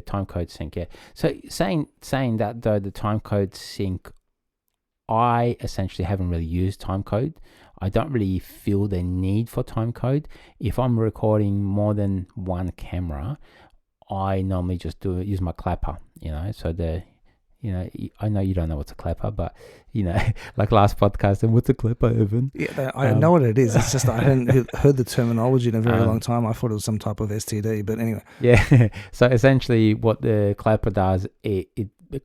time code sync. Yeah. So saying that though, the time code sync, I essentially haven't really used time code. I don't really feel the need for time code. If I'm recording more than one camera, I normally just use my clapper, so I know you don't know what's a clapper, but, like last podcast, and what's a clapper, Evan? Yeah, I know what it is. It's just I hadn't heard the terminology in a very long time. I thought it was some type of STD, but anyway. Yeah, so essentially what the clapper does, it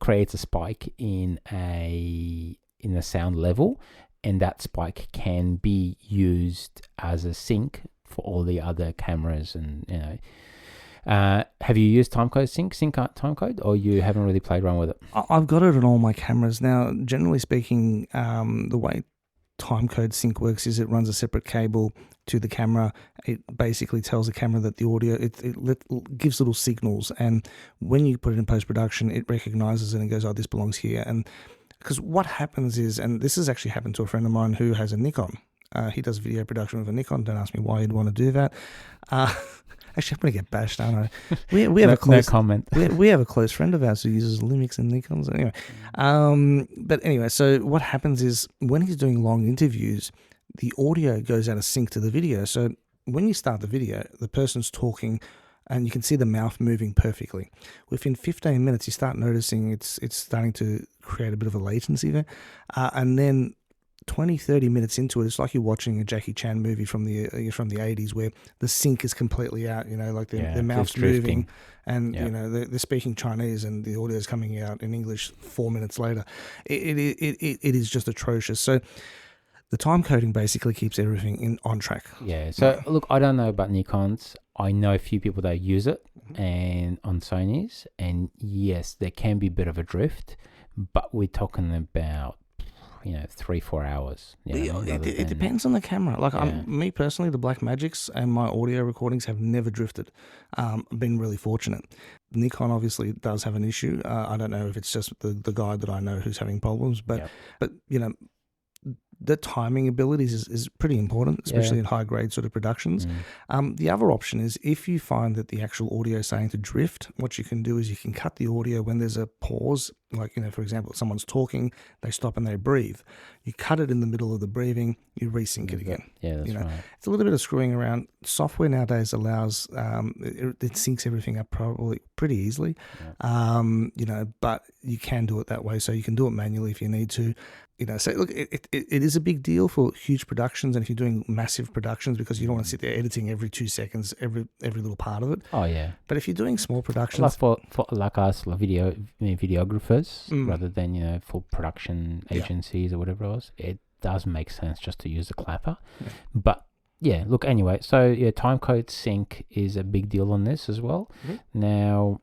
creates a spike in a sound level, and that spike can be used as a sync for all the other cameras and, have you used timecode sync timecode, or you haven't really played around with it? I've got it on all my cameras now. Generally speaking, the way timecode sync works is it runs a separate cable to the camera. It basically tells the camera that the audio it gives little signals, and when you put it in post production, it recognizes it and goes, "Oh, this belongs here." And because what happens is, and this has actually happened to a friend of mine who has a Nikon. He does video production with a Nikon. Don't ask me why he'd want to do that. Actually, I'm going to get bashed, aren't I? We have a close comment. we have a close friend of ours who uses Lumix and Nikons. Anyway, but anyway, so what happens is when he's doing long interviews, the audio goes out of sync to the video. So when you start the video, the person's talking, and you can see the mouth moving perfectly. Within 15 minutes, you start noticing it's starting to create a bit of a latency there, and then 20-30 minutes into it, it's like you're watching a Jackie Chan movie from the 80s where the sync is completely out, like their mouth's moving, and they're speaking Chinese and the audio is coming out in English 4 minutes later. It is just atrocious. So the time coding basically keeps everything on track. Yeah. So look, I don't know about Nikons. I know a few people that use it and on Sony's, and yes, there can be a bit of a drift, but we're talking about 3-4 hours. It depends on the camera. Like me personally, the Blackmagics and my audio recordings have never drifted. I've been really fortunate. Nikon obviously does have an issue. I don't know if it's just the guy that I know who's having problems, but the timing abilities is pretty important, especially in high grade sort of productions. The other option is if you find that the actual audio is starting to drift, what you can do is you can cut the audio when there's a pause Like, for example, someone's talking, they stop and they breathe. You cut it in the middle of the breathing, you resync it again. Yeah, that's right. It's a little bit of screwing around. Software nowadays allows, it syncs everything up probably pretty easily, but you can do it that way. So you can do it manually if you need to. So look, it is a big deal for huge productions, and if you're doing massive productions, because you don't want to sit there editing every 2 seconds, every little part of it. Oh yeah. But if you're doing small productions, like for like us, like videographers, rather than full production agencies or whatever else, it does make sense just to use the clapper. Yeah. But yeah, look, anyway, so timecode sync is a big deal on this as well. Mm-hmm. Now,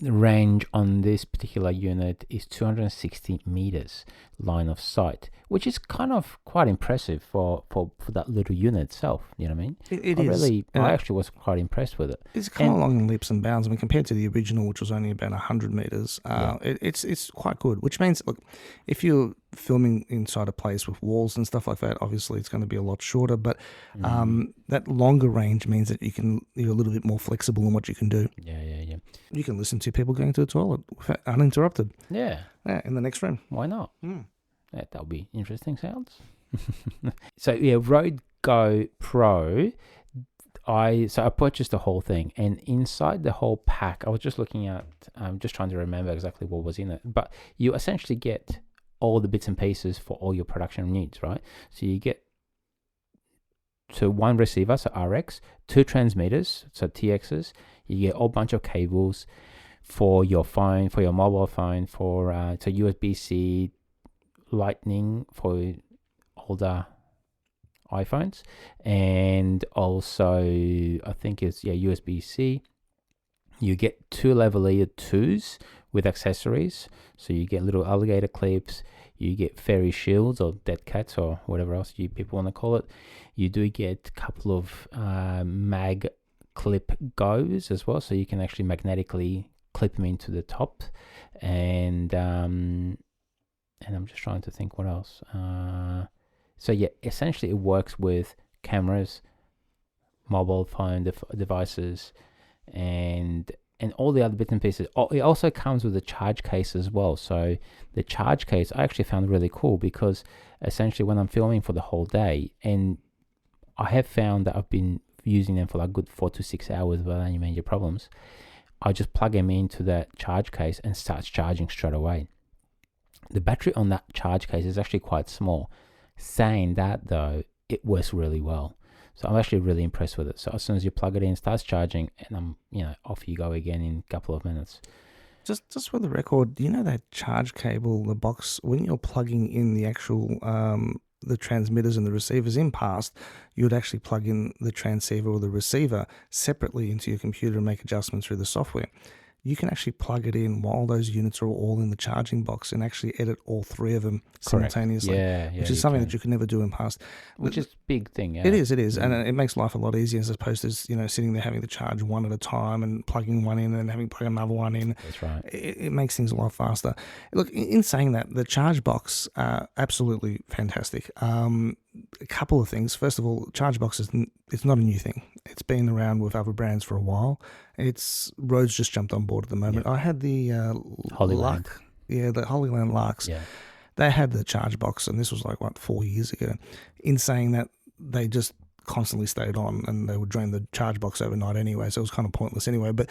the range on this particular unit is 260 meters line of sight, which is kind of quite impressive for that little unit itself. You know what I mean? It is. I actually was quite impressed with it. It's come along in leaps and bounds. I mean, compared to the original, which was only about 100 meters, it's quite good. Which means, look, if you're filming inside a place with walls and stuff like that, obviously it's going to be a lot shorter. But that longer range means that you're a little bit more flexible in what you can do. Yeah. You can listen to people going to the toilet uninterrupted. Yeah, in the next room. Why not? Yeah, that'll be interesting sounds. So Rode Go Pro, I purchased the whole thing, and inside the whole pack, I was just looking at, I'm just trying to remember exactly what was in it, but you essentially get all the bits and pieces for all your production needs, right? So you get one receiver, so RX, 2 transmitters, so TXs, you get a whole bunch of cables for your phone, for your mobile phone, for USB-C, Lightning for older iPhones, and also I think it's USB-C. You get 2 lavalier 2s with accessories, so you get little alligator clips, you get fairy shields or dead cats or whatever else you people want to call it. You do get a couple of mag clip goes as well, so you can actually magnetically clip them into the top, and I'm just trying to think what else. Essentially it works with cameras, mobile phone devices, and all the other bits and pieces. It also comes with a charge case as well. So the charge case I actually found really cool, because essentially when I'm filming for the whole day, and I have found that I've been using them for like good 4 to 6 hours without any major problems, I just plug them into that charge case and starts charging straight away. The battery on that charge case is actually quite small. Saying that though, it works really well. So I'm actually really impressed with it. So as soon as you plug it in, it starts charging, and off you go again in a couple of minutes. Just for the record, do you know that charge cable, the box, when you're plugging in the actual the transmitters and the receivers in past, you would actually plug in the transceiver or the receiver separately into your computer and make adjustments through the software. You can actually plug it in while those units are all in the charging box and actually edit all 3 of them simultaneously. Yeah, which is something that you could never do in past. Which is a big thing, yeah. It is, and it makes life a lot easier, as opposed to sitting there having to charge one at a time and plugging one in and having to plug another one in. That's right. It makes things a lot faster. Look, in saying that, the charge box absolutely fantastic. A couple of things. First of all, charge box it's not a new thing. It's been around with other brands for a while. Rode's just jumped on board at the moment. Yep. I had the Holyland. The Holyland Larks. Yeah. They had the charge box, and this was 4 years ago. In saying that, they just constantly stayed on, and they would drain the charge box overnight anyway, so it was kind of pointless anyway. But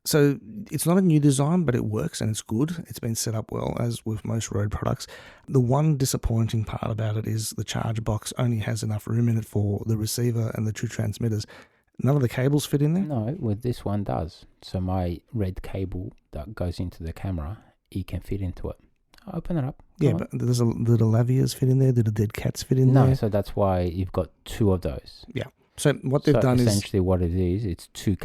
so it's not a new design, but it works and it's good. It's been set up well, as with most Rode products. The one disappointing part about it is the charge box only has enough room in it for the receiver and the 2 transmitters. None of the cables fit in there? No, with this one does. So my red cable that goes into the camera, it can fit into it. I'll open it up. Yeah, but did the lavias fit in there? Did the dead cats fit in there? No, so that's why you've got 2 of those. Yeah. So what they've done is essentially what it is. It's two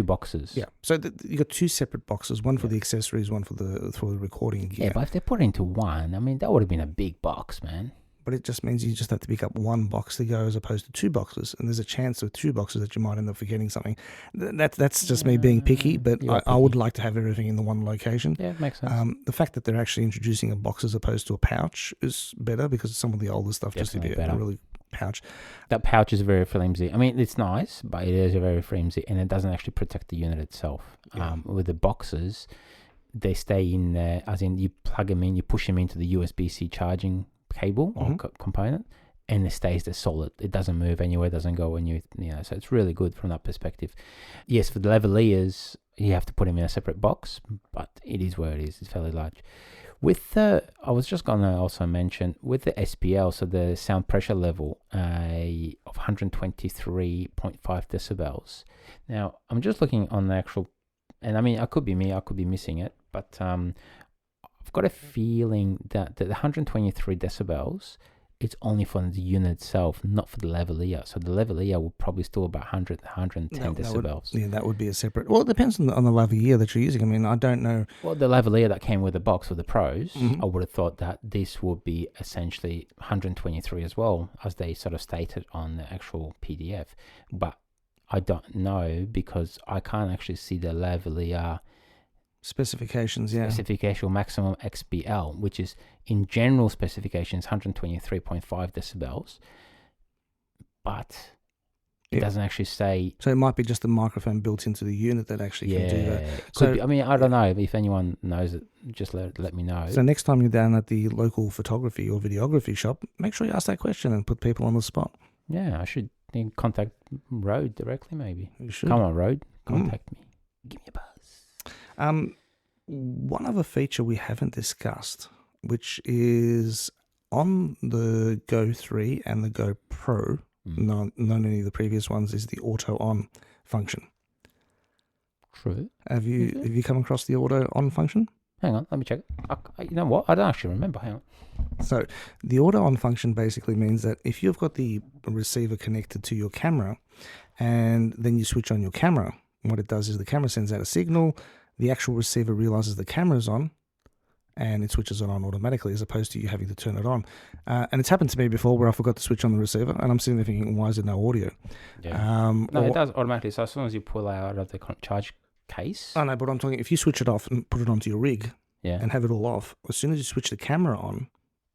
boxes. Yeah. So you got 2 separate boxes, one for the accessories, one for the recording gear. Yeah, but if they put it into one, I mean, that would have been a big box, man. But it just means you just have to pick up 1 box to go as opposed to 2 boxes, and there's a chance with 2 boxes that you might end up forgetting something. That's just me being picky, but I would like to have everything in the one location. Yeah, it makes sense. The fact that they're actually introducing a box as opposed to a pouch is better, because some of the older stuff just to be a really pouch. That pouch is very flimsy. I mean, it's nice, but it is very flimsy, and it doesn't actually protect the unit itself. Yeah. With the boxes, they stay in there, as in you plug them in, you push them into the USB-C charging cable or component, and it stays there solid. It doesn't move anywhere, doesn't go when so it's really good from that perspective. Yes, for the lavaliers, you have to put them in a separate box, but it is where it is. It's fairly large. With the, I was just going to also mention, with the SPL, so the sound pressure level of 123.5 decibels. Now, I'm just looking on the actual, and I mean, I could be missing it, but I've got a feeling that the 123 decibels, it's only for the unit itself, not for the lavalier. So the lavalier will probably still about 110 decibels. That would be a separate. Well, it depends on the lavalier that you're using. I mean, I don't know. Well, the lavalier that came with the box for the Pros, I would have thought that this would be essentially 123 as well, as they sort of stated on the actual PDF. But I don't know because I can't actually see the lavalier specification maximum XPL, which is in general specifications 123.5 decibels, but it doesn't actually say. So it might be just the microphone built into the unit that actually can do that. So I mean, I don't know if anyone knows it. Just let me know. So next time you're down at the local photography or videography shop, make sure you ask that question and put people on the spot. Yeah, I should contact Rode directly. Maybe you should. Come on, Rode, contact me. Give me a buzz. One other feature we haven't discussed, which is on the Go 3 and the Go Pro, not any of the previous ones, is the auto on function. True. Have you come across the auto on function? Hang on, let me check. You know what? I don't actually remember. Hang on. So the auto on function basically means that if you've got the receiver connected to your camera and then you switch on your camera, what it does is the camera sends out a signal, the actual receiver realizes the camera's on, and it switches it on automatically as opposed to you having to turn it on. And it's happened to me before where I forgot to switch on the receiver, and I'm sitting there thinking, why is there no audio? Yeah. No, it does automatically. So as soon as you pull out of the charge case. I know, but I'm talking, if you switch it off and put it onto your rig and have it all off, as soon as you switch the camera on,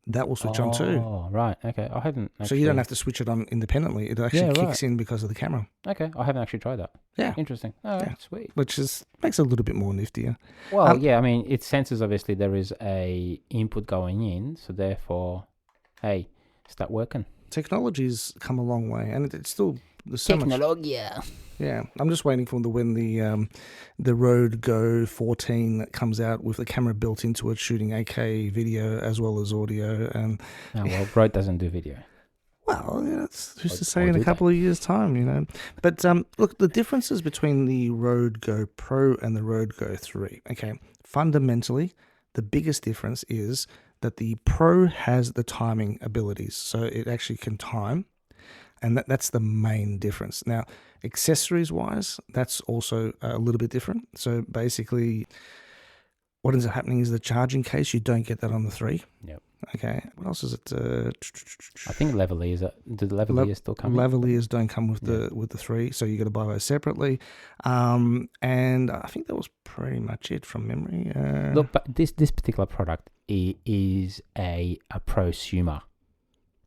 that will switch on too. Oh, right. Okay. I haven't actually... So you don't have to switch it on independently. It actually kicks in because of the camera. Okay. I haven't actually tried that. Yeah. Interesting. Oh, sweet. Which makes it a little bit more niftier. Well, I mean, it senses obviously there is a input going in, so therefore, hey, start working. Technology's come a long way, and it's still... There's so Technology. Yeah, I'm just waiting for when the Rode Go 14 that comes out with the camera built into it, shooting 8K video as well as audio. And Rode doesn't do video. Well, it's who's to say in a couple of years' time, But look, the differences between the Rode Go Pro and the Rode Go 3. Okay, fundamentally, the biggest difference is that the Pro has the timing abilities, so it actually can time. And that's the main difference. Now, accessories-wise, that's also a little bit different. So basically, what ends up happening is the charging case, you don't get that on the 3. Yep. Okay. What else is it? I think lavaliers. Do the lavaliers still come? Lavaliers don't come with the 3, so you got to buy those separately. And I think that was pretty much it from memory. Look, but this particular product is a prosumer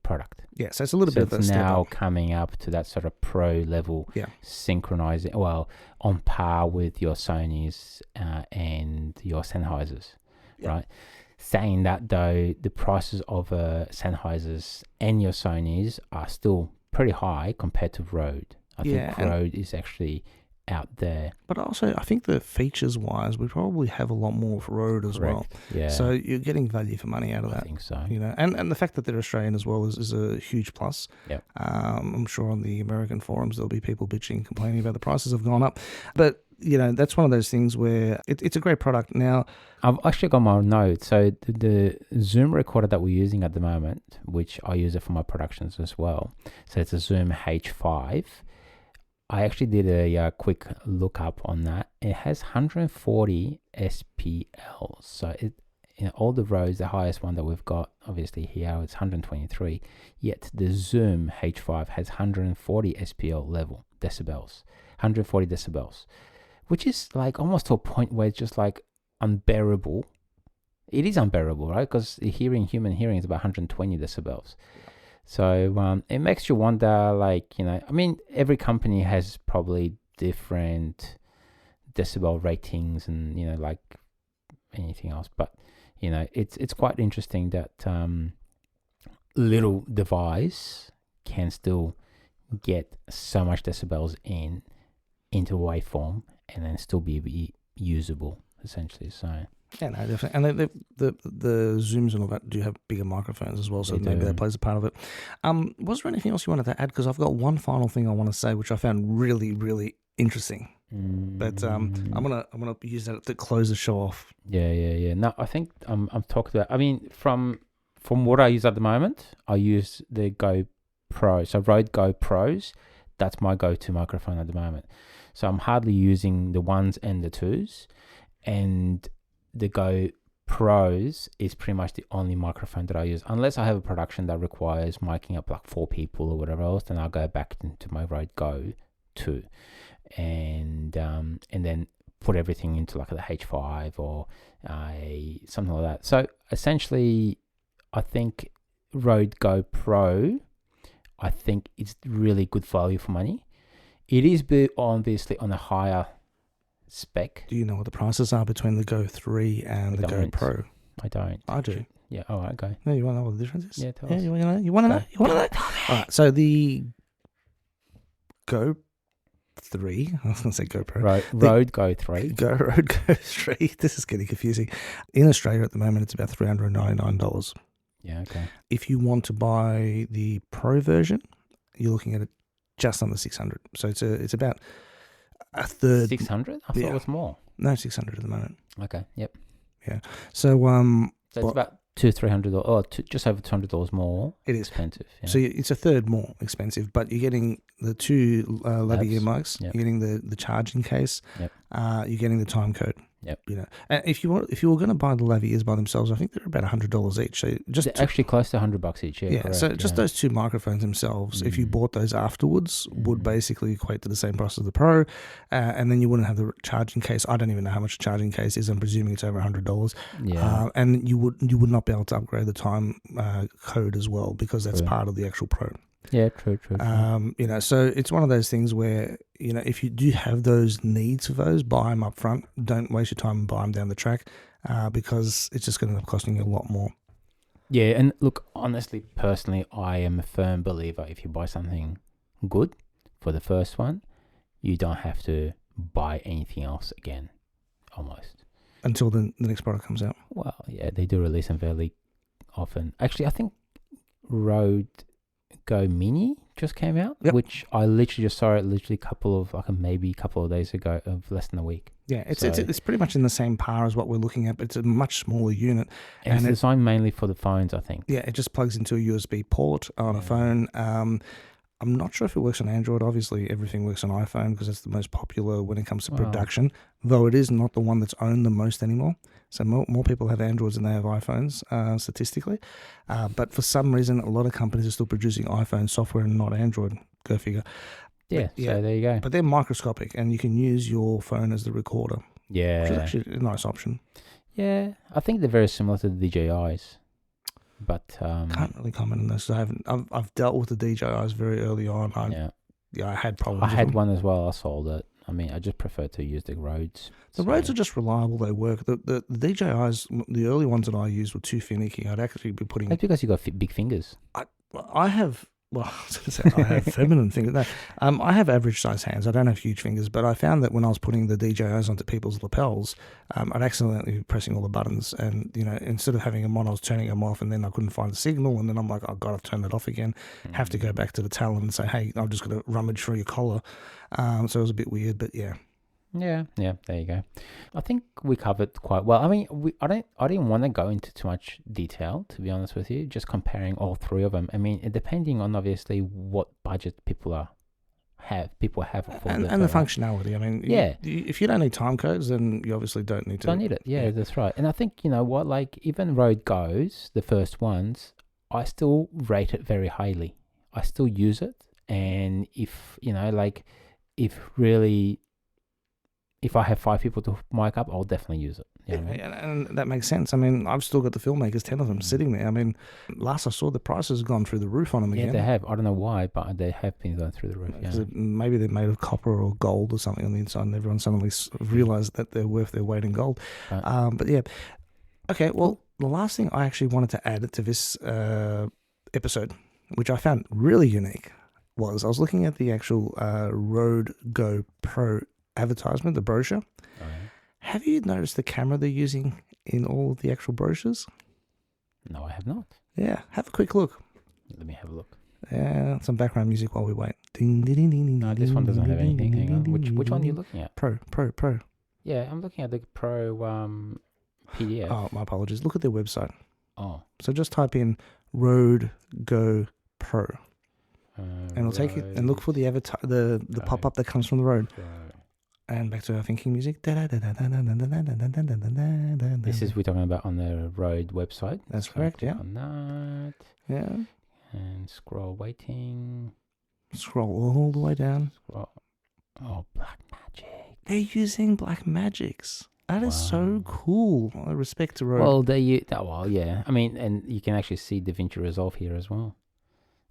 product. Yeah, so it's a little bit of a step now up. Coming up to that sort of pro level, synchronizing, on par with your Sonys and your Sennheisers, right? Saying that though, the prices of Sennheisers and your Sonys are still pretty high compared to Rode. I think Rode is actually out there. But also, I think the features-wise, we probably have a lot more of Rode as well. Yeah. So you're getting value for money out of that. I think so. And the fact that they're Australian as well is a huge plus. Yep. I'm sure on the American forums there'll be people bitching, complaining about the prices have gone up. But, that's one of those things where it's a great product. Now, I've actually got my notes. So the Zoom recorder that we're using at the moment, which I use it for my productions as well. So it's a Zoom H5. I actually did a quick look up on that. It has 140 SPL. So in all the rows, the highest one that we've got, obviously here, it's 123. Yet the Zoom H5 has 140 SPL level decibels, 140 decibels, which is like almost to a point where it's just like unbearable. It is unbearable, right? Because human hearing is about 120 decibels. So it makes you wonder, every company has probably different decibel ratings and, anything else. But it's quite interesting that little device can still get so much decibels into waveform and then still be usable essentially. So yeah, no, definitely. And the Zooms and all that do have bigger microphones as well, so They maybe do. that plays a part of it. Was there anything else you wanted to add? Because I've got one final thing I want to say, which I found really, really interesting. But I'm gonna use that to close the show off. Yeah. No, I think I'm talking about. I mean, from what I use at the moment, I use the Go Pro. So Rode Go Pros. That's my go-to microphone at the moment. So I'm hardly using the ones and the twos, and the Go Pros is pretty much the only microphone that I use, unless I have a production that requires miking up like 4 people or whatever else. Then I'll go back into my Rode Go 2, and then put everything into like the H5 or something like that. So essentially, I think Rode Go Pro, I think it's really good value for money. It is obviously on a higher spec. Do you know what the prices are between the Go 3 and the Go Pro? I don't. I do. Yeah. All right. Go. No, you want to know what the difference is? Yeah. Tell us. You want to know? You want to know? You want to know? All right. So the Go 3, I was going to say GoPro. Rode Go 3. Rode Go 3. This is getting confusing. In Australia at the moment, it's about $399. Yeah. Okay. If you want to buy the Pro version, you're looking at it just under 600. So it's about a third. 600? I thought it was more. No, 600 at the moment. Okay. Yep. Yeah. So it's about $200-$300 or just over $200 more. It is expensive. Yeah. So it's a third more expensive, but you're getting the 2 lavalier mics. Yep. You're getting the charging case. Yep. You're getting the time code. Yep. And if you were going to buy the lavaliers by themselves, I think they're about $100 each. So they're actually close to $100 each. Yeah. Correct, so just those 2 microphones themselves, if you bought those afterwards, would basically equate to the same price as the Pro, and then you wouldn't have the charging case. I don't even know how much a charging case is. I'm presuming it's over $100. Yeah. And you would not be able to upgrade the time code as well, because that's part of the actual Pro. Yeah, true. So it's one of those things where, if you do have those needs for those, buy them up front. Don't waste your time and buy them down the track, because it's just going to end up costing you a lot more. Yeah, and look, honestly, personally, I am a firm believer if you buy something good for the first one, you don't have to buy anything else again, almost. Until the next product comes out. Well, yeah, they do release them fairly often. Actually, I think Rode Go Mini just came out, which I literally just saw it a couple of days ago, of less than a week. Yeah, it's pretty much in the same par as what we're looking at, but it's a much smaller unit. And it's designed mainly for the phones, I think. Yeah, it just plugs into a USB port on a phone. I'm not sure if it works on Android. Obviously, everything works on iPhone because it's the most popular when it comes to production, though it is not the one that's owned the most anymore. So more people have Androids than they have iPhones, statistically. But for some reason, a lot of companies are still producing iPhone software and not Android. Go figure. Yeah, so there you go. But they're microscopic, and you can use your phone as the recorder. Yeah. Which is actually a nice option. Yeah, I think they're very similar to the DJIs. But can't really comment on this. I've dealt with the DJIs very early on. I had problems. I had one as well. I sold it. I mean, I just prefer to use the Rhodes. The Rhodes are just reliable. They work. The DJIs, the early ones that I used were too finicky. I'd actually be putting. That's because you got big fingers. I have. Well, I was going to say I have feminine fingers. No, I have average size hands. I don't have huge fingers, but I found that when I was putting the DJIs onto people's lapels, I'd accidentally be pressing all the buttons, and instead of having them on, I was turning them off, and then I couldn't find the signal, and then I'm like, I've got to turn it off again. Have to go back to the talon and say, hey, I'm just going to rummage through your collar. So it was a bit weird, but yeah. Yeah, there you go. I think we covered quite well. I mean, I didn't want to go into too much detail, to be honest with you, just comparing all 3 of them. I mean, depending on obviously what budget people have and the functionality. I mean, if you don't need time codes, then you obviously don't need to. Don't need it. Yeah, that's right. And I think, like even Rode Goes, the first ones, I still rate it very highly. I still use it, and if if I have 5 people to mic up, I'll definitely use it. You know what I mean? And that makes sense. I mean, I've still got the Filmakers, 10 of them sitting there. I mean, last I saw, the prices have gone through the roof on them Yeah, again. they have. I don't know why, but they have been going through the roof. Yeah. 'Cause maybe they're made of copper or gold or something on the inside, and everyone suddenly realised that they're worth their weight in gold. Right. But yeah. Okay, well, the last thing I actually wanted to add to this episode, which I found really unique, was I was looking at the actual Rode Go Pro advertisement, the brochure. Oh, yeah. Have you noticed the camera they're using in all of the actual brochures? No, I have not. Yeah, have a quick look. Let me have a look. Yeah, some background music while we wait. Ding, ding, ding, ding, No, ding, this one doesn't have ding, anything. ding, Hang on. ding, Which one are you ding. looking at? Pro. Yeah, I'm looking at the Pro PDF. Oh, my apologies. Look at their website. Oh. So just type in Rode Go Pro, and it'll take you and look for the avatar, the pop up that comes from the road. And back to our thinking music. This is we're talking about on the Rode website. That's So correct, click yeah. On that Yeah. and scroll waiting. Scroll all the way down. Scroll. Oh, Black Magic. They're using Black Magics. That is so Wow. cool. I respect the Rode. Well, well, yeah. I mean, and you can actually see DaVinci Resolve here as well.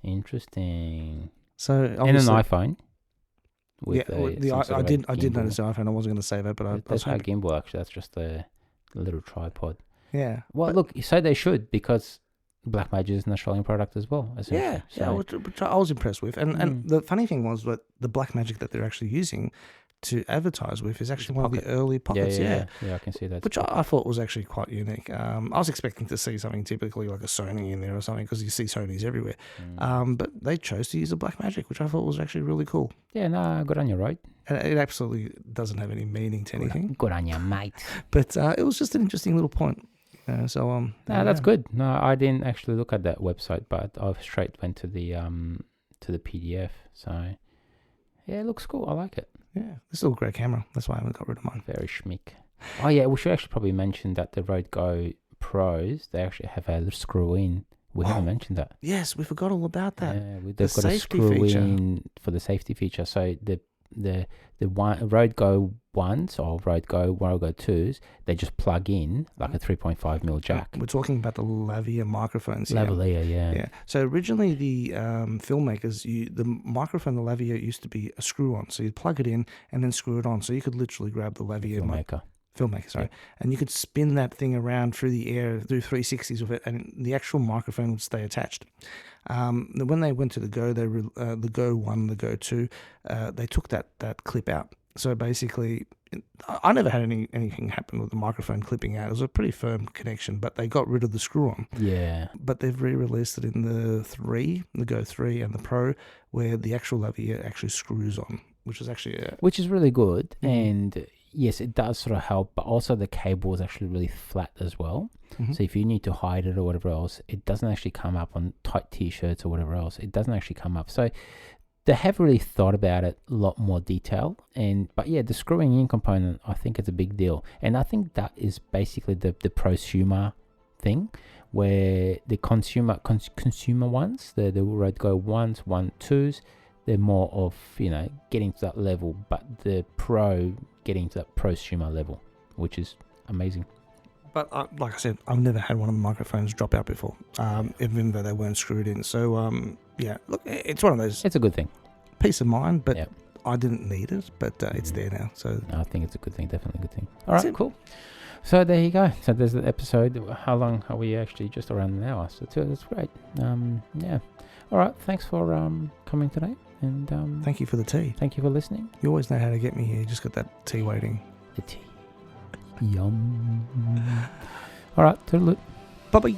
Interesting. So And an obviously, iPhone. With I did notice the iPhone. I wasn't going to say that, but I was That's not a hoping. gimbal, actually. That's just a little tripod. Yeah. Well, But- look, so they should, because Blackmagic is an Australian product as well. Yeah, essentially. yeah, So, which I was impressed with. And Mm. the funny thing was that the Black Magic that they're actually using to advertise with is actually one of the early pockets. yeah, I can see that. Which I thought was actually quite unique. I was expecting to see something typically like a Sony in there or something, because you see Sonys everywhere. But they chose to use a Black Magic, which I thought was actually really cool. Yeah, no, good on you, right? And it absolutely doesn't have any meaning to anything. Good on you, mate. But it was just an interesting little point. So No, there that's you go. good. No, I didn't actually look at that website, but I straight went to the PDF. So yeah, it looks cool. I like it. Yeah, this is a great camera. That's why I haven't got rid of mine. Very schmick. Oh yeah, we should actually probably mention that the Rode Go Pros, they actually have a screw in. We haven't mentioned that. Yes, we forgot all about that. Yeah, they've got a safety screw feature. in for the safety feature. So the one Rode Go ones or Rode Go 2s, they just plug in like a 3.5mm jack. We're talking about the lavalier microphones here. Lavalier, yeah. Yeah. So originally the Filmakers, the microphone, the lavalier used to be a screw-on. So you'd plug it in and then screw it on. So you could literally grab the lavalier Filmaker. Filmaker, and you could spin that thing around through the air, do 360s with it, and the actual microphone would stay attached. When they went to the Go, the Go 1, the Go 2, they took that clip out. So basically, I never had anything happen with the microphone clipping out. It was a pretty firm connection, but they got rid of the screw-on. Yeah. But they've re-released it in the Go 3 and the Pro, where the actual lavalier actually screws on, which is actually which is really good. Mhm. And yes, it does sort of help, but also the cable is actually really flat as well. Mhm. So if you need to hide it or whatever else, it doesn't actually come up on tight t-shirts or whatever else. It doesn't actually come up. So they have really thought about it a lot more detail. But yeah, the screwing in component, I think it's a big deal. And I think that is basically the prosumer thing, where the consumer ones, the Rode Go 1s, 2s, they're more of, getting to that level, but the Pro getting to that prosumer level, which is amazing. But like I said, I've never had one of the microphones drop out before, even though they weren't screwed in. So, yeah, look, it's one of those It's a good thing. peace of mind, but Yep. I didn't need it, but it's there now. So I think it's a good thing, definitely a good thing. All That's right, it. cool. So there you go. So there's the episode. How long are we actually? Just around an hour. So that's great. Yeah. All right. Thanks for coming today, and thank you for the tea. thank you for listening. You always know how to get me here. You just got that tea waiting. The tea. Yum. All right. Toodaloo. Bye-bye.